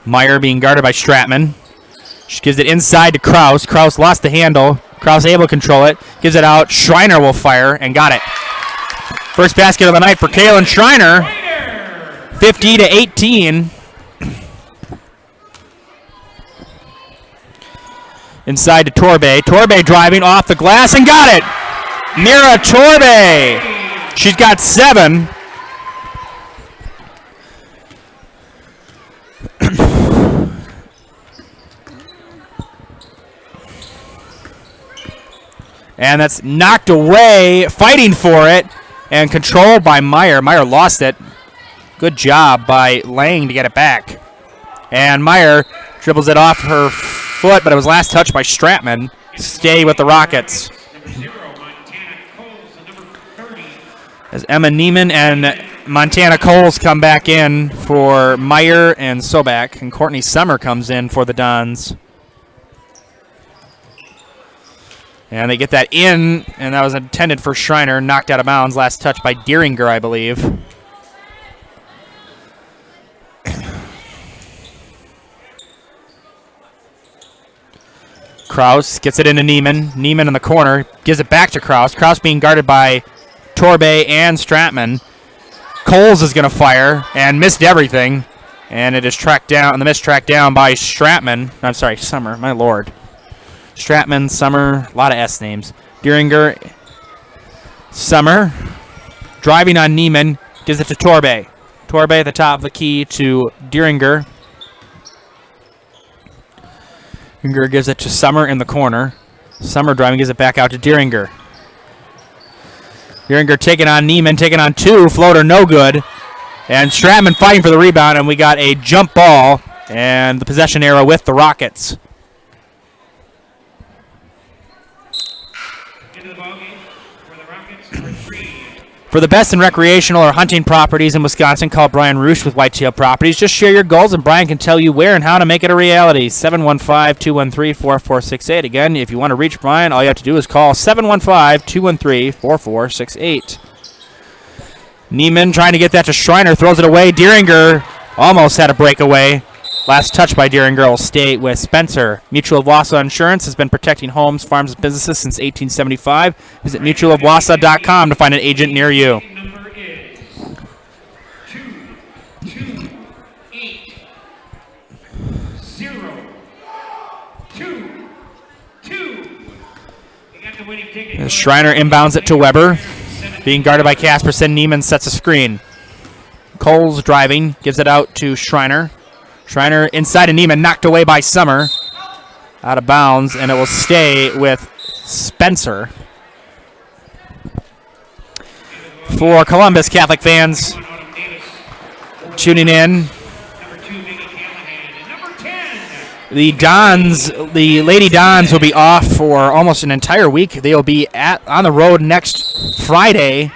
Meyer being guarded by Stratman. She gives it inside to Kraus. Kraus lost the handle. Kraus able to control it. Gives it out. Schreiner will fire and got it. First basket of the night for Kaylin Schreiner. 50-18. Inside to Torbe. Torbe driving off the glass and got it. Mira Torbe. She's got 7. And that's knocked away, fighting for it, and controlled by Meyer. Meyer lost it. Good job by Lang to get it back. And Meyer dribbles it off her foot, but it was last touched by Stratman. Stay with the Rockets. As Emma Neiman and Montana Coles come back in for Meyer and Sobak, and Courtney Summer comes in for the Dons. And they get that in, and that was intended for Schreiner, knocked out of bounds. Last touch by Deeringer, I believe. Kraus gets it into Neiman. Neiman in the corner, gives it back to Kraus. Kraus being guarded by Torbe and Stratman. Coles is going to fire and missed everything. And it is tracked down, the miss tracked down by Stratman. I'm sorry, Summer, my lord. Stratman, Summer, a lot of S names. Deeringer, Summer, driving on Neiman, gives it to Torbe. Torbe at the top of the key to Deeringer. Deeringer gives it to Summer in the corner. Summer driving, gives it back out to Deeringer. Deeringer taking on Neiman, taking on 2, floater no good. And Stratman fighting for the rebound, and we got a jump ball and the possession arrow with the Rockets. For the best in recreational or hunting properties in Wisconsin, call Brian Roosh with Whitetail Properties. Just share your goals, and Brian can tell you where and how to make it a reality. 715-213-4468. Again, if you want to reach Brian, all you have to do is call 715-213-4468. Neiman trying to get that to Schreiner, throws it away. Deeringer almost had a breakaway. Last touch by Deeringer will stay with Spencer. Mutual of Wausau Insurance has been protecting homes, farms, and businesses since 1875. Visit mutualofwausau.com to find an agent near you. As Schreiner inbounds it to Weber. Being guarded by Casperson, Neiman sets a screen. Coles driving, gives it out to Schreiner. Schreiner inside of Neiman, knocked away by Summer. Out of bounds, and it will stay with Spencer. For Columbus Catholic fans tuning in, the Lady Dons will be off for almost an entire week. They will be on the road next Friday.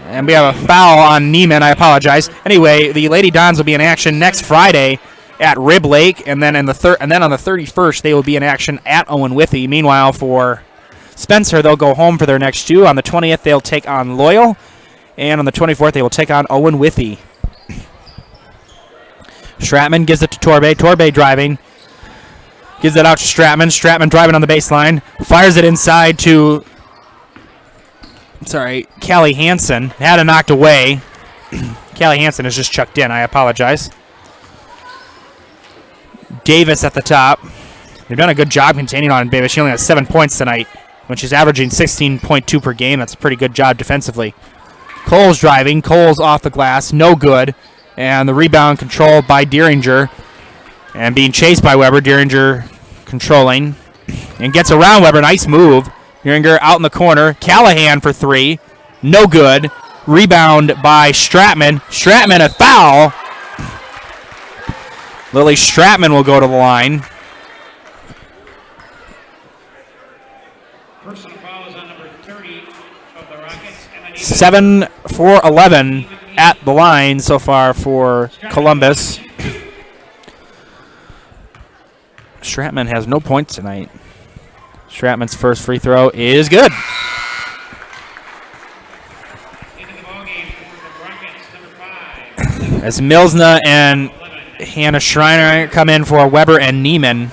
And we have a foul on Neiman. I apologize. Anyway, the Lady Dons will be in action next Friday at Rib Lake, and then on the 31st they will be in action at Owen Withee. Meanwhile, for Spencer, they'll go home for their next 2. On the 20th, they'll take on Loyal, and on the 24th, they will take on Owen Withee. Stratman gives it to Torbe. Torbe driving. Gives it out to Stratman. Stratman driving on the baseline. Fires it inside to Callie Hansen. Had it knocked away. Callie Hansen is just chucked in. I apologize. Davis at the top. They've done a good job containing on Davis. She only has 7 points tonight. When she's averaging 16.2 per game, that's a pretty good job defensively. Coles driving. Coles off the glass. No good. And the rebound controlled by Deeringer. And being chased by Weber, Dieringer controlling. And gets around Weber. Nice move. Dieringer out in the corner. Callahan for three. No good. Rebound by Stratman. Stratman a foul. Lily Stratman will go to the line. Personal foul is on number 30 of the Rockets. 7 for 11 at the line so far for Columbus. Stratman has no points tonight. Stratman's first free throw is good. As Milsna and Hannah Schreiner come in for Weber and Neiman.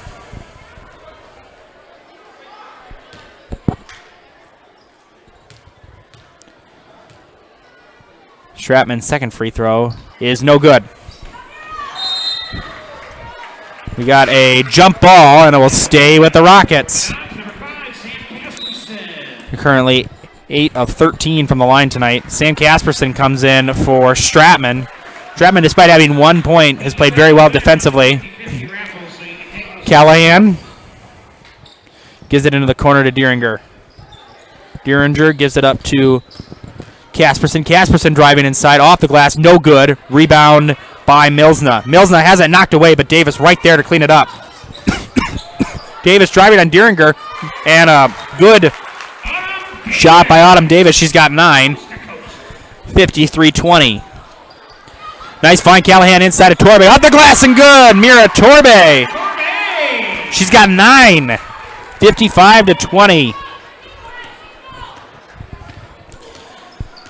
Stratman's second free throw is no good. We got a jump ball, and it will stay with the Rockets. They're currently 8 of 13 from the line tonight. Sam Casperson comes in for Stratman. Stratman, despite having 1 point, has played very well defensively. Callahan gives it into the corner to Dieringer. Dieringer gives it up to Casperson. Casperson driving inside, off the glass, no good. Rebound by Milsna. Milsna has it knocked away, but Davis right there to clean it up. Davis driving on Dieringer, and a good shot by Autumn Davis. She's got 9. 53-20. Nice find, Callahan inside of Torbe. Off the glass and good. Mira Torbe. She's got 9. 55-20.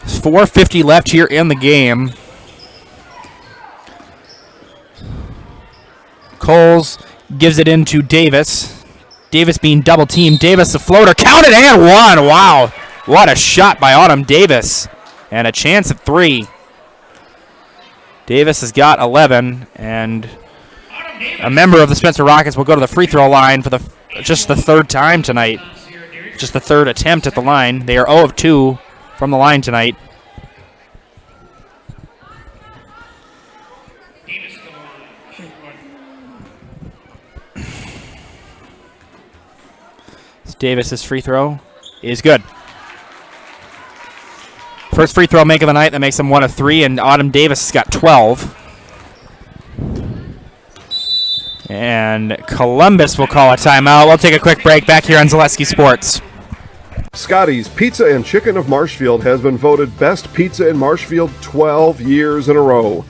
4:50 left here in the game. Coles gives it into Davis. Davis being double teamed. Davis the floater. Counted and one. Wow. What a shot by Autumn Davis. And a chance at 3. Davis has got 11, and a member of the Spencer Rockets will go to the free throw line for just the third time tonight. Just the third attempt at the line. They are 0 of 2 from the line tonight. Davis's free throw is good. First free throw make of the night, that makes him 1 of 3, and Autumn Davis has got 12. And Columbus will call a timeout. We'll take a quick break back here on Zaleski Sports. Scotty's Pizza and Chicken of Marshfield has been voted best pizza in Marshfield 12 years in a row.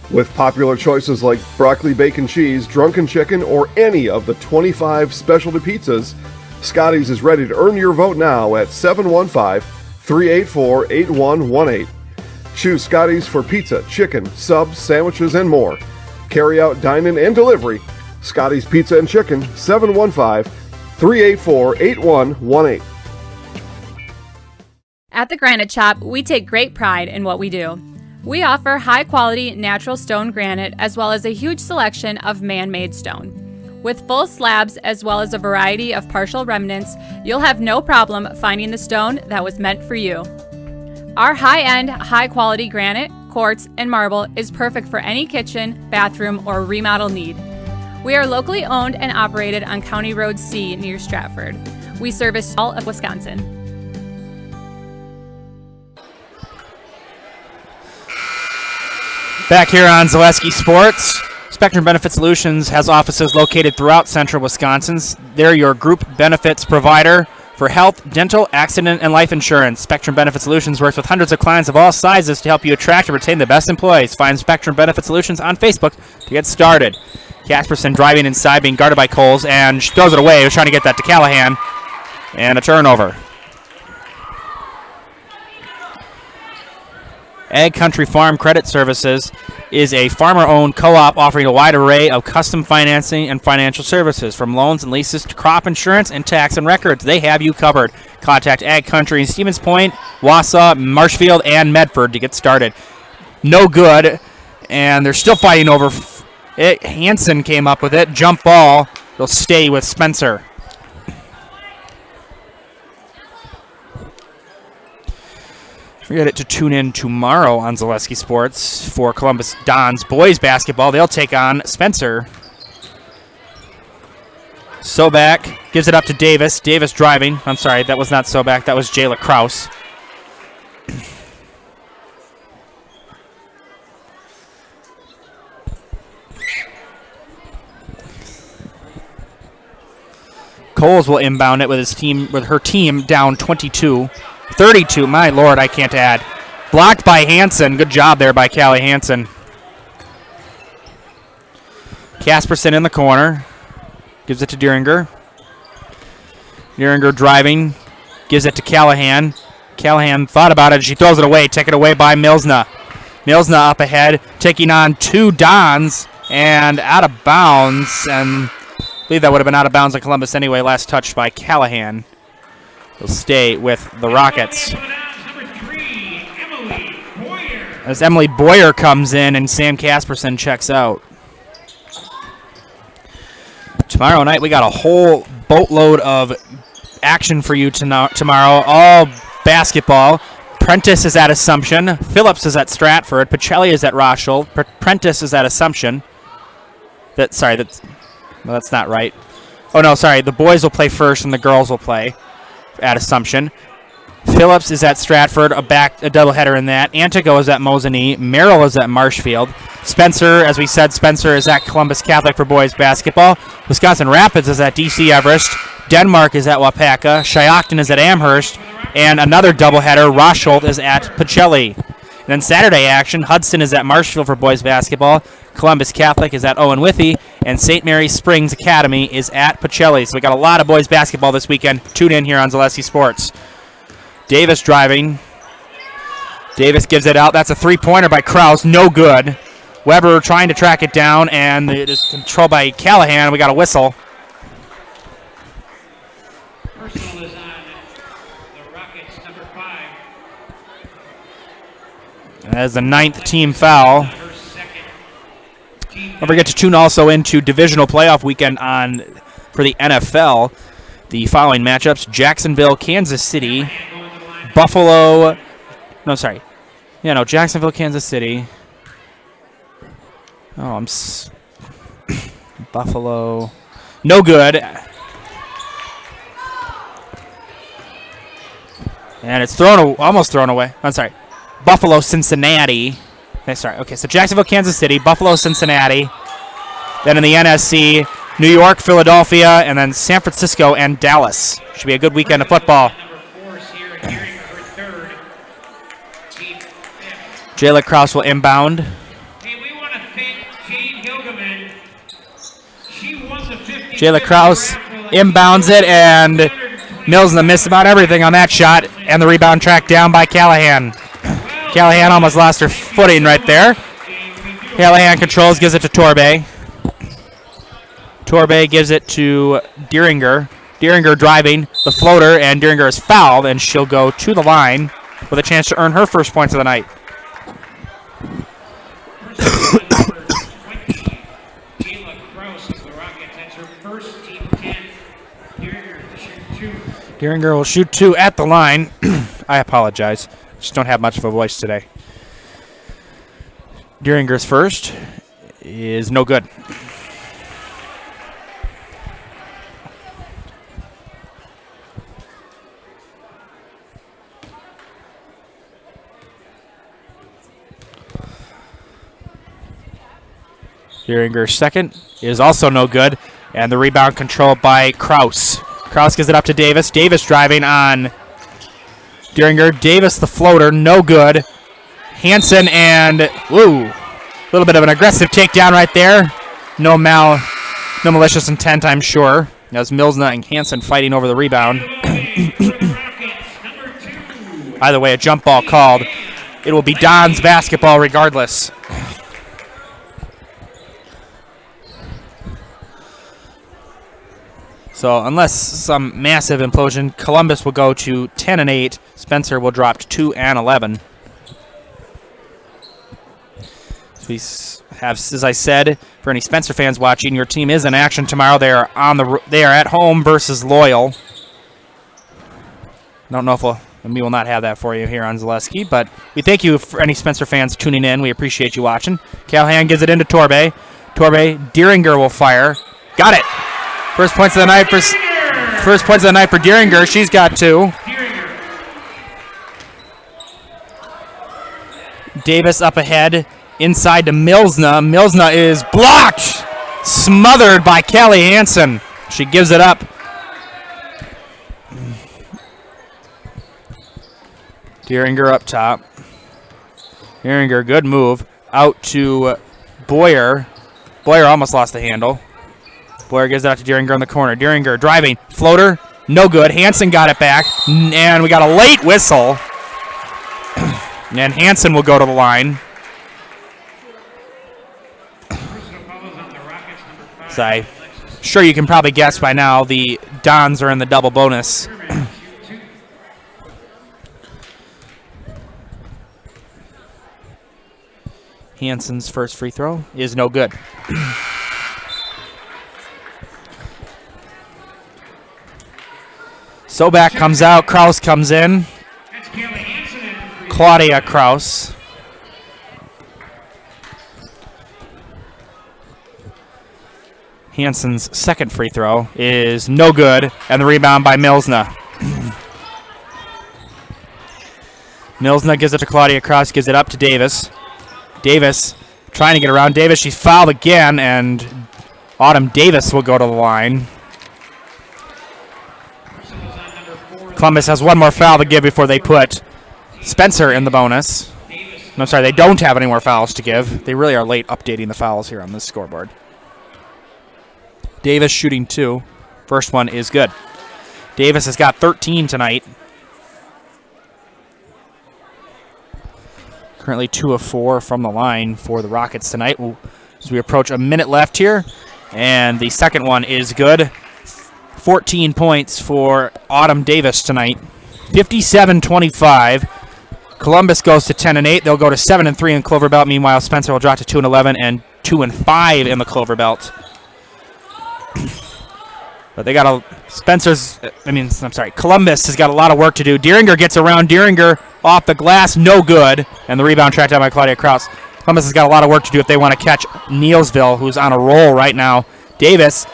With popular choices like broccoli bacon cheese, drunken chicken, or any of the 25 specialty pizzas, Scotty's is ready to earn your vote now at 715-384-8118. Choose Scotty's for pizza, chicken, subs, sandwiches, and more. Carry out, dine-in, and delivery. Scotty's Pizza and Chicken, 715-384-8118. At the Granite Shop, we take great pride in what we do. We offer high-quality natural stone granite as well as a huge selection of man-made stone. With full slabs as well as a variety of partial remnants, you'll have no problem finding the stone that was meant for you. Our high-end, high-quality granite, quartz, and marble is perfect for any kitchen, bathroom, or remodel need. We are locally owned and operated on County Road C near Stratford. We service all of Wisconsin. Back here on Zaleski Sports, Spectrum Benefit Solutions has offices located throughout central Wisconsin. They're your group benefits provider for health, dental, accident, and life insurance. Spectrum Benefit Solutions works with hundreds of clients of all sizes to help you attract and retain the best employees. Find Spectrum Benefit Solutions on Facebook to get started. Casperson driving inside, being guarded by Coles, and she throws it away. He was trying to get that to Callahan, and a turnover. Ag Country Farm Credit Services is a farmer-owned co-op offering a wide array of custom financing and financial services, from loans and leases to crop insurance and tax and records. They have you covered. Contact Ag Country in Stevens Point, Wausau, Marshfield, and Medford to get started. No good, and they're still fighting over it. Hansen came up with it. Jump ball. They'll stay with Spencer. Forget to tune in tomorrow on Zaleski Sports for Columbus Dons boys basketball. They'll take on Spencer Sobak gives it up to Davis. Davis driving. I'm sorry, that was not Sobak. That was Jayla Kraus. Coles will inbound it with her team down 22. 32, my lord, I can't add. Blocked by Hansen. Good job there by Callie Hansen. Casperson in the corner. Gives it to Dieringer. Dieringer driving. Gives it to Callahan. Callahan thought about it. She throws it away. Taken away by Milsna. Milsna up ahead. Taking on two Dons. And out of bounds. And I believe that would have been out of bounds at Columbus anyway. Last touch by Callahan. Will stay with the Rockets. As Emily Boyer comes in and Sam Casperson checks out. Tomorrow night we got a whole boatload of action for you tomorrow. All basketball. Prentice is at Assumption. Phillips is at Stratford. Pacelli is at Rochelle. Prentice is at Assumption. That's not right. Oh no, sorry. The boys will play first and the girls will play at Assumption. Phillips is at Stratford, a doubleheader in that. Antigo is at Mosinee. Merrill is at Marshfield. Spencer, as we said, Spencer is at Columbus Catholic for boys basketball. Wisconsin Rapids is at DC Everest. Denmark is at Wapaka. Shiocton is at Amherst. And another doubleheader, Rochelle is at Pacelli. And then Saturday action, Hudson is at Marshfield for boys basketball. Columbus Catholic is at Owen Withee. And St. Mary's Springs Academy is at Pacelli. So we got a lot of boys basketball this weekend. Tune in here on Zaleski Sports. Davis driving. Davis gives it out. That's a three-pointer by Kraus. No good. Weber trying to track it down, and it is controlled by Callahan. We got a whistle. Personal is on the Rockets, number 5. That is the 9th team foul. Don't forget to tune also into divisional playoff weekend for the NFL. The following matchups: Jacksonville, Kansas City, Buffalo. No, sorry. Jacksonville, Kansas City. Oh, Buffalo. No good. And it's almost thrown away. I'm sorry. Buffalo, Cincinnati. Sorry. Okay, so Jacksonville, Kansas City, Buffalo, Cincinnati. Then in the NFC, New York, Philadelphia, and then San Francisco and Dallas. Should be a good weekend of football. Jayla Kraus will inbound. Jayla Kraus inbounds it, and Milsna missed about everything on that shot, and the rebound tracked down by Callahan. Callahan almost lost her footing right there. Callahan controls, gives it to Torbe. Torbe gives it to Dieringer. Dieringer driving the floater, and Dieringer is fouled, and she'll go to the line with a chance to earn her first points of the night. Dieringer will shoot 2 at the line. I apologize. Just don't have much of a voice today. Dieringer's first is no good. Dieringer's second is also no good. And the rebound controlled by Kraus. Kraus gives it up to Davis. Davis driving on Dieringer. Davis the floater, no good. Hansen and, a little bit of an aggressive takedown right there. No malicious intent, I'm sure. As Milsna and Hansen fighting over the rebound. Either way, a jump ball called. It will be Don's basketball regardless. So unless some massive implosion, Columbus will go to 10-8. Spencer will drop to 2-11. So we have, as I said, for any Spencer fans watching, your team is in action tomorrow. They are at home versus Loyal. I don't know if we will not have that for you here on Zaleski, but we thank you for any Spencer fans tuning in. We appreciate you watching. Callahan gives it into Torbe. Dieringer will fire. Got it. First points of the night for Deeringer. She's got 2. Davis up ahead, inside to Milsna. Milsna is blocked, smothered by Callie Hansen. She gives it up. Deeringer up top. Deeringer, good move. Out to Boyer. Boyer almost lost the handle. Boyer gives it out to Deeringer in the corner. Deeringer driving. Floater, no good. Hansen got it back. And we got a late whistle. And Hansen will go to the line. So I'm sure you can probably guess by now the Dons are in the double bonus. Hansen's first free throw is no good. Sobak comes out. Kraus comes in. Claudia Kraus. Hansen's second free throw is no good, and the rebound by Milsna. Milsna gives it to Claudia Kraus, gives it up to Davis. Davis trying to get around Davis. She's fouled again, and Autumn Davis will go to the line. Columbus has one more foul to give before they put Spencer in the bonus. No, sorry, they don't have any more fouls to give. They really are late updating the fouls here on this scoreboard. Davis shooting 2. First one is good. Davis has got 13 tonight. Currently 2 of 4 from the line for the Rockets tonight. As we approach a minute left here. And the second one is good. 14 points for Autumn Davis tonight. 57-25. Columbus goes to 10-8. They'll go to 7-3 in Clover Belt. Meanwhile, Spencer will drop to 2-11 and 2-5 in the Clover Belt. But they got Columbus has got a lot of work to do. Deeringer gets around. Deeringer off the glass, no good. And the rebound tracked down by Claudia Kraus. Columbus has got a lot of work to do if they want to catch Neilsville, who's on a roll right now. Davis,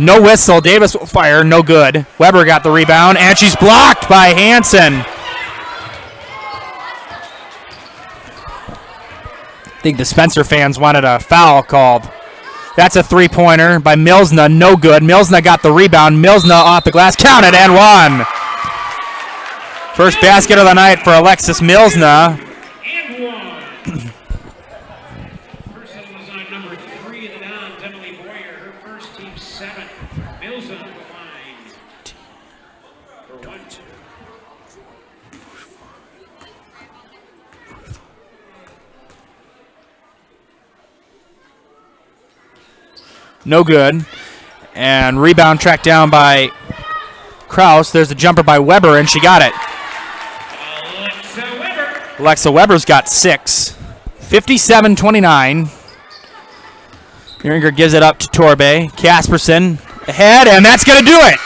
no whistle. Davis will fire, no good. Weber got the rebound, and she's blocked by Hansen. I think the Spencer fans wanted a foul called. That's a three-pointer by Milsna, no good. Milsna got the rebound. Milsna off the glass, counted and one. First basket of the night for Alexis Milsna. No good. And rebound tracked down by Kraus. There's a jumper by Weber, and she got it. Alexa Weber's got 6. 57-29. Deeringer gives it up to Torbe. Casperson ahead, and that's going to do it.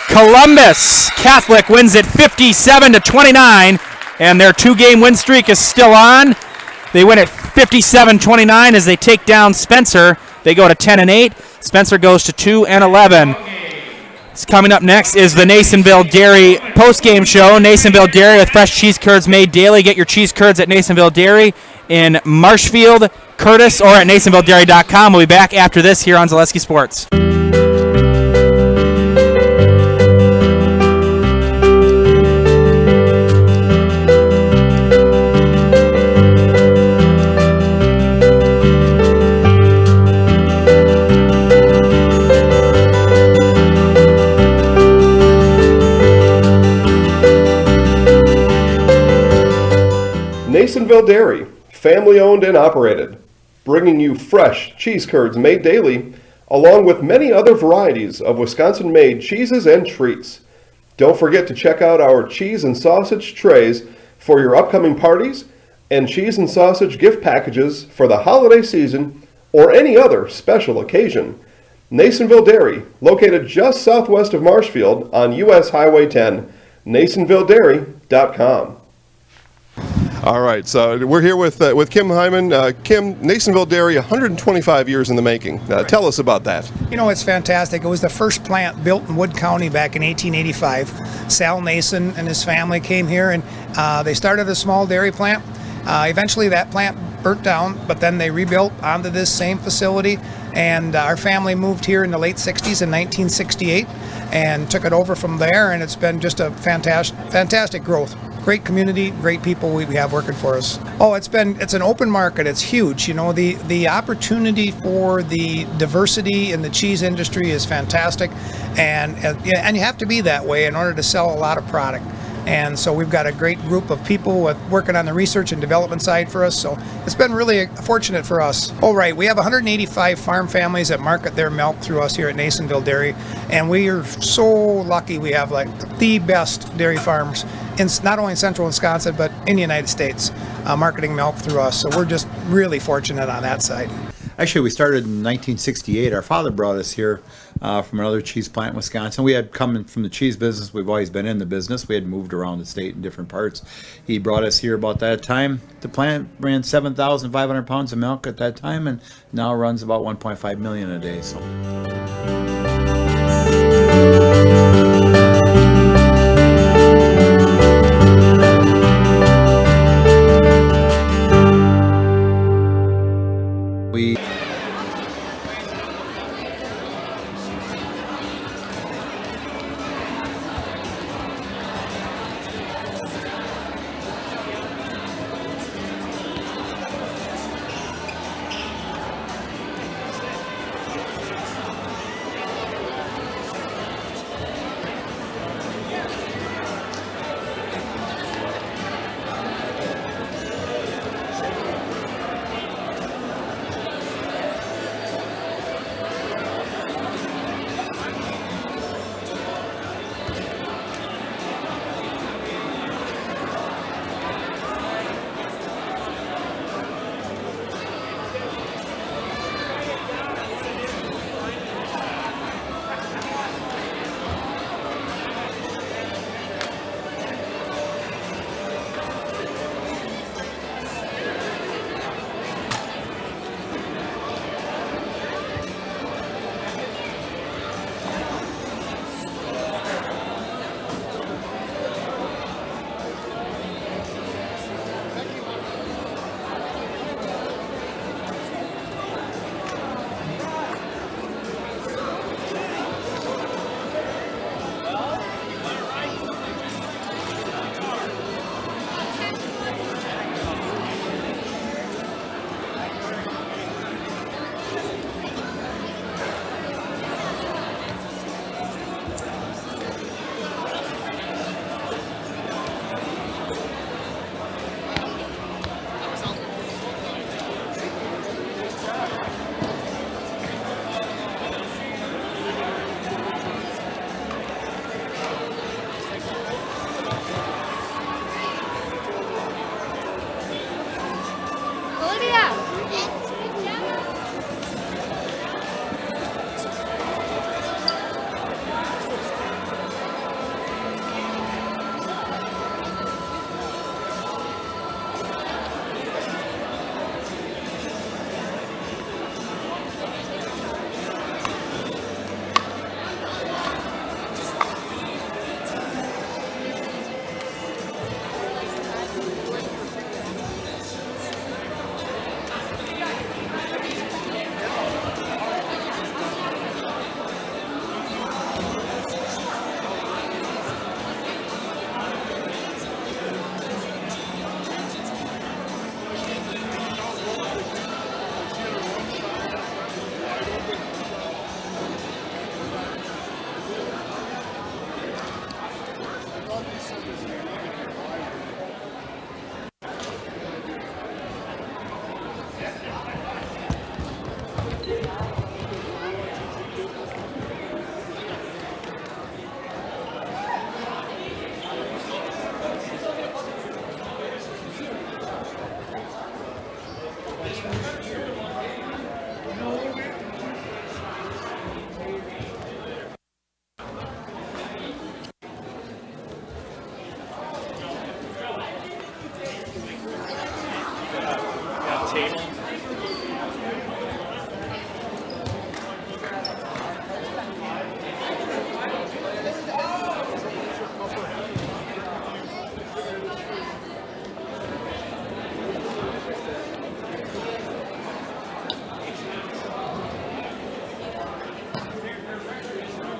Columbus Catholic wins it 57-29, and their 2-game win streak is still on. They win it 57-29 as they take down Spencer. They go to 10-8. Spencer goes to 2-11. Coming up next is the Nasonville Dairy post-game show. Nasonville Dairy with fresh cheese curds made daily. Get your cheese curds at Nasonville Dairy in Marshfield, Curtis, or at NasonvilleDairy.com. We'll be back after this here on Zaleski Sports. Nasonville Dairy, family owned and operated, bringing you fresh cheese curds made daily, along with many other varieties of Wisconsin-made cheeses and treats. Don't forget to check out our cheese and sausage trays for your upcoming parties and cheese and sausage gift packages for the holiday season or any other special occasion. Nasonville Dairy, located just southwest of Marshfield on US Highway 10, NasonvilleDairy.com. All right, so we're here with Kim Hyman. Kim, Nasonville Dairy, 125 years in the making. Tell us about that. You know, it's fantastic. It was the first plant built in Wood County back in 1885. Sal Nason and his family came here, and they started a small dairy plant. Eventually that plant burnt down, but then they rebuilt onto this same facility, and our family moved here in the late 60s in 1968 and took it over from there, and it's been just a fantastic growth. Great community, great people we have working for us. Oh, it's an open market. It's huge. You know, the opportunity for the diversity in the cheese industry is fantastic, and you have to be that way in order to sell a lot of product. And so we've got a great group of people working on the research and development side for us. So it's been really fortunate for us. Oh, right. We have 185 farm families that market their milk through us here at Nasonville Dairy. And we are so lucky we have like the best dairy farms in not only central Wisconsin, but in the United States, marketing milk through us. So we're just really fortunate on that side. Actually, we started in 1968. Our father brought us here from another cheese plant in Wisconsin. We had come from the cheese business. We've always been in the business. We had moved around the state in different parts. He brought us here about that time. The plant ran 7,500 pounds of milk at that time, and now runs about 1.5 million a day. So.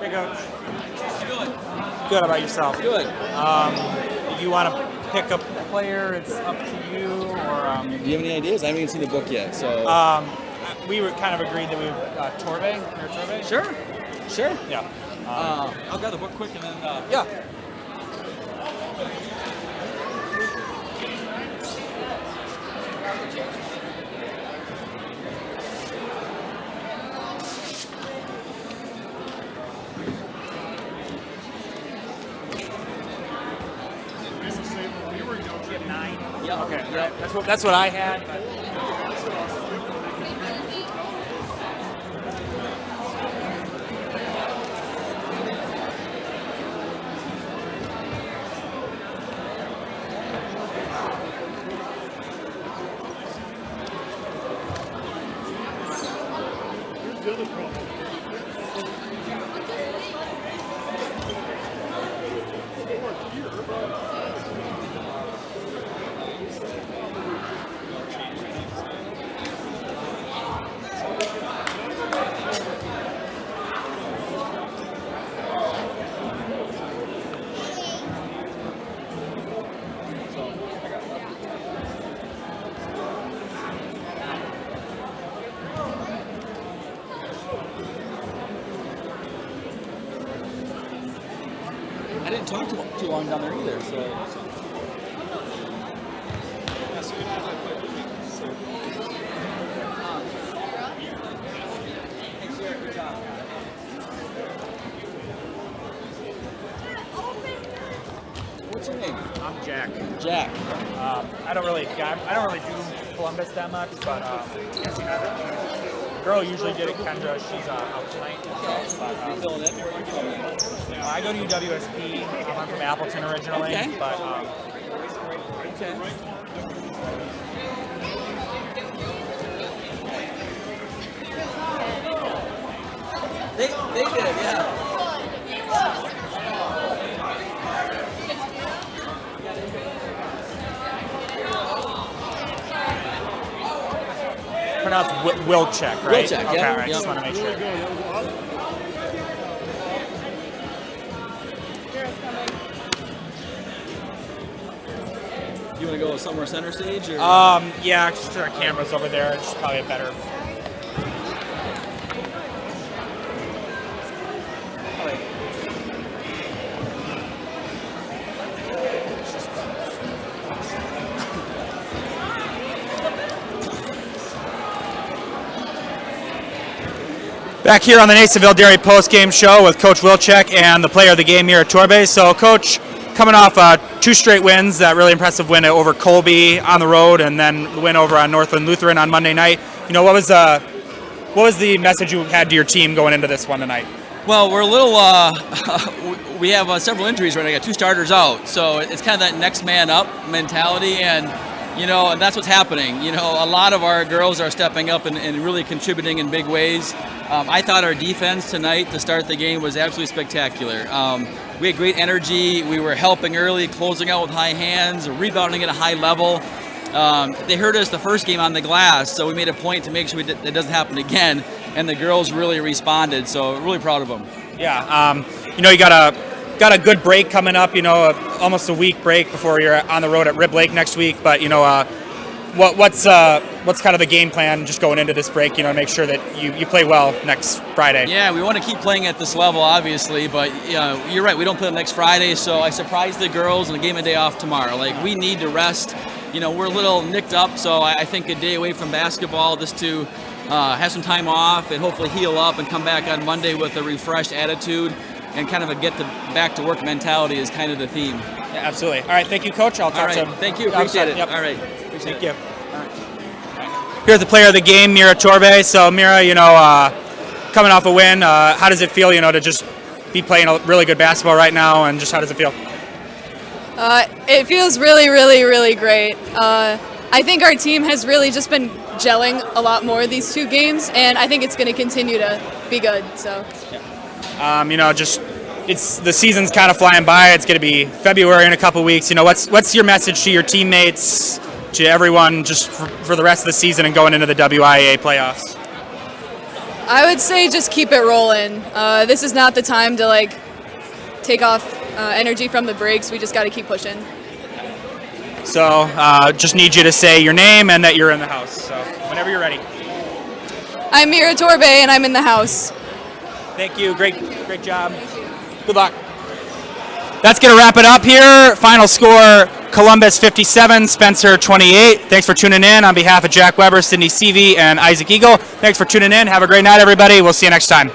Hey, Coach. Good. How about yourself? Good. If you want to pick a player, it's up to you. Or do you have any ideas? I haven't even seen the book yet. So we were kind of agreed that we would Torbe. Torbe. Sure. Yeah. I'll grab the book quick and then. Yeah. Yeah. Okay. Yeah. That's what I had. I didn't talk too long down there either. So. What's your name? I'm Jack. Jack. I don't really do Columbus that much, but girl usually did it. Kendra, she's out tonight. You filling in? Where are you from? I go to UWSP. I'm from Appleton originally, Okay. but Okay. They did, yeah. pronounced Wilczek, right? Wilczek, okay, yeah. all right, just want to make sure. You want to go somewhere center stage? Or? Yeah, just our camera's over there. It's probably better. Back here on the Nasonville Dairy post-game show with Coach Wilczek and the player of the game here at Torbe. So, Coach, coming off 2 straight wins, that really impressive win over Colby on the road, and then the win over on Northland Lutheran on Monday night. You know, what was the message you had to your team going into this one tonight? Well, we're a little. We have several injuries right now. I got 2 starters out, so it's kind of that next man up mentality, and and that's what's happening. A lot of our girls are stepping up and really contributing in big ways. I thought our defense tonight to start the game was absolutely spectacular. We had great energy. We were helping early, closing out with high hands, rebounding at a high level. They hurt us the first game on the glass, so we made a point to make sure that doesn't happen again, and the girls really responded, so really proud of them. Yeah, you got a good break coming up, almost a week break before you're on the road at Rib Lake next week, but what's kind of the game plan just going into this break, to make sure that you play well next Friday? Yeah, we want to keep playing at this level, obviously, but you're right, we don't play next Friday, so I surprised the girls and I gave them a day off tomorrow. We need to rest. We're a little nicked up, so I think a day away from basketball just to have some time off and hopefully heal up and come back on Monday with a refreshed attitude and kind of a back to work mentality is kind of the theme. Yeah, absolutely. All right, thank you, Coach. I'll talk to him. Thank you. Appreciate it. Yep. All right. Thank you. All right. Here's the player of the game, Mira Torbe. So, Mira, coming off a win, how does it feel, to just be playing a really good basketball right now, and just how does it feel? It feels really, really, really great. I think our team has really just been gelling a lot more these 2 games, and I think it's going to continue to be good. So, it's the season's kind of flying by. It's going to be February in a couple weeks. What's your message to your teammates, to everyone, just for the rest of the season and going into the WIAA playoffs? I would say just keep it rolling. This is not the time to like take off energy from the brakes. We just got to keep pushing. So just need you to say your name and that you're in the house. So whenever you're ready. I'm Mira Torbe, and I'm in the house. Thank you. Great job. Good luck. That's going to wrap it up here. Final score, Columbus 57, Spencer 28. Thanks for tuning in. On behalf of Jack Weber, Sydney Seavey, and Isaac Eagle, thanks for tuning in. Have a great night, everybody. We'll see you next time.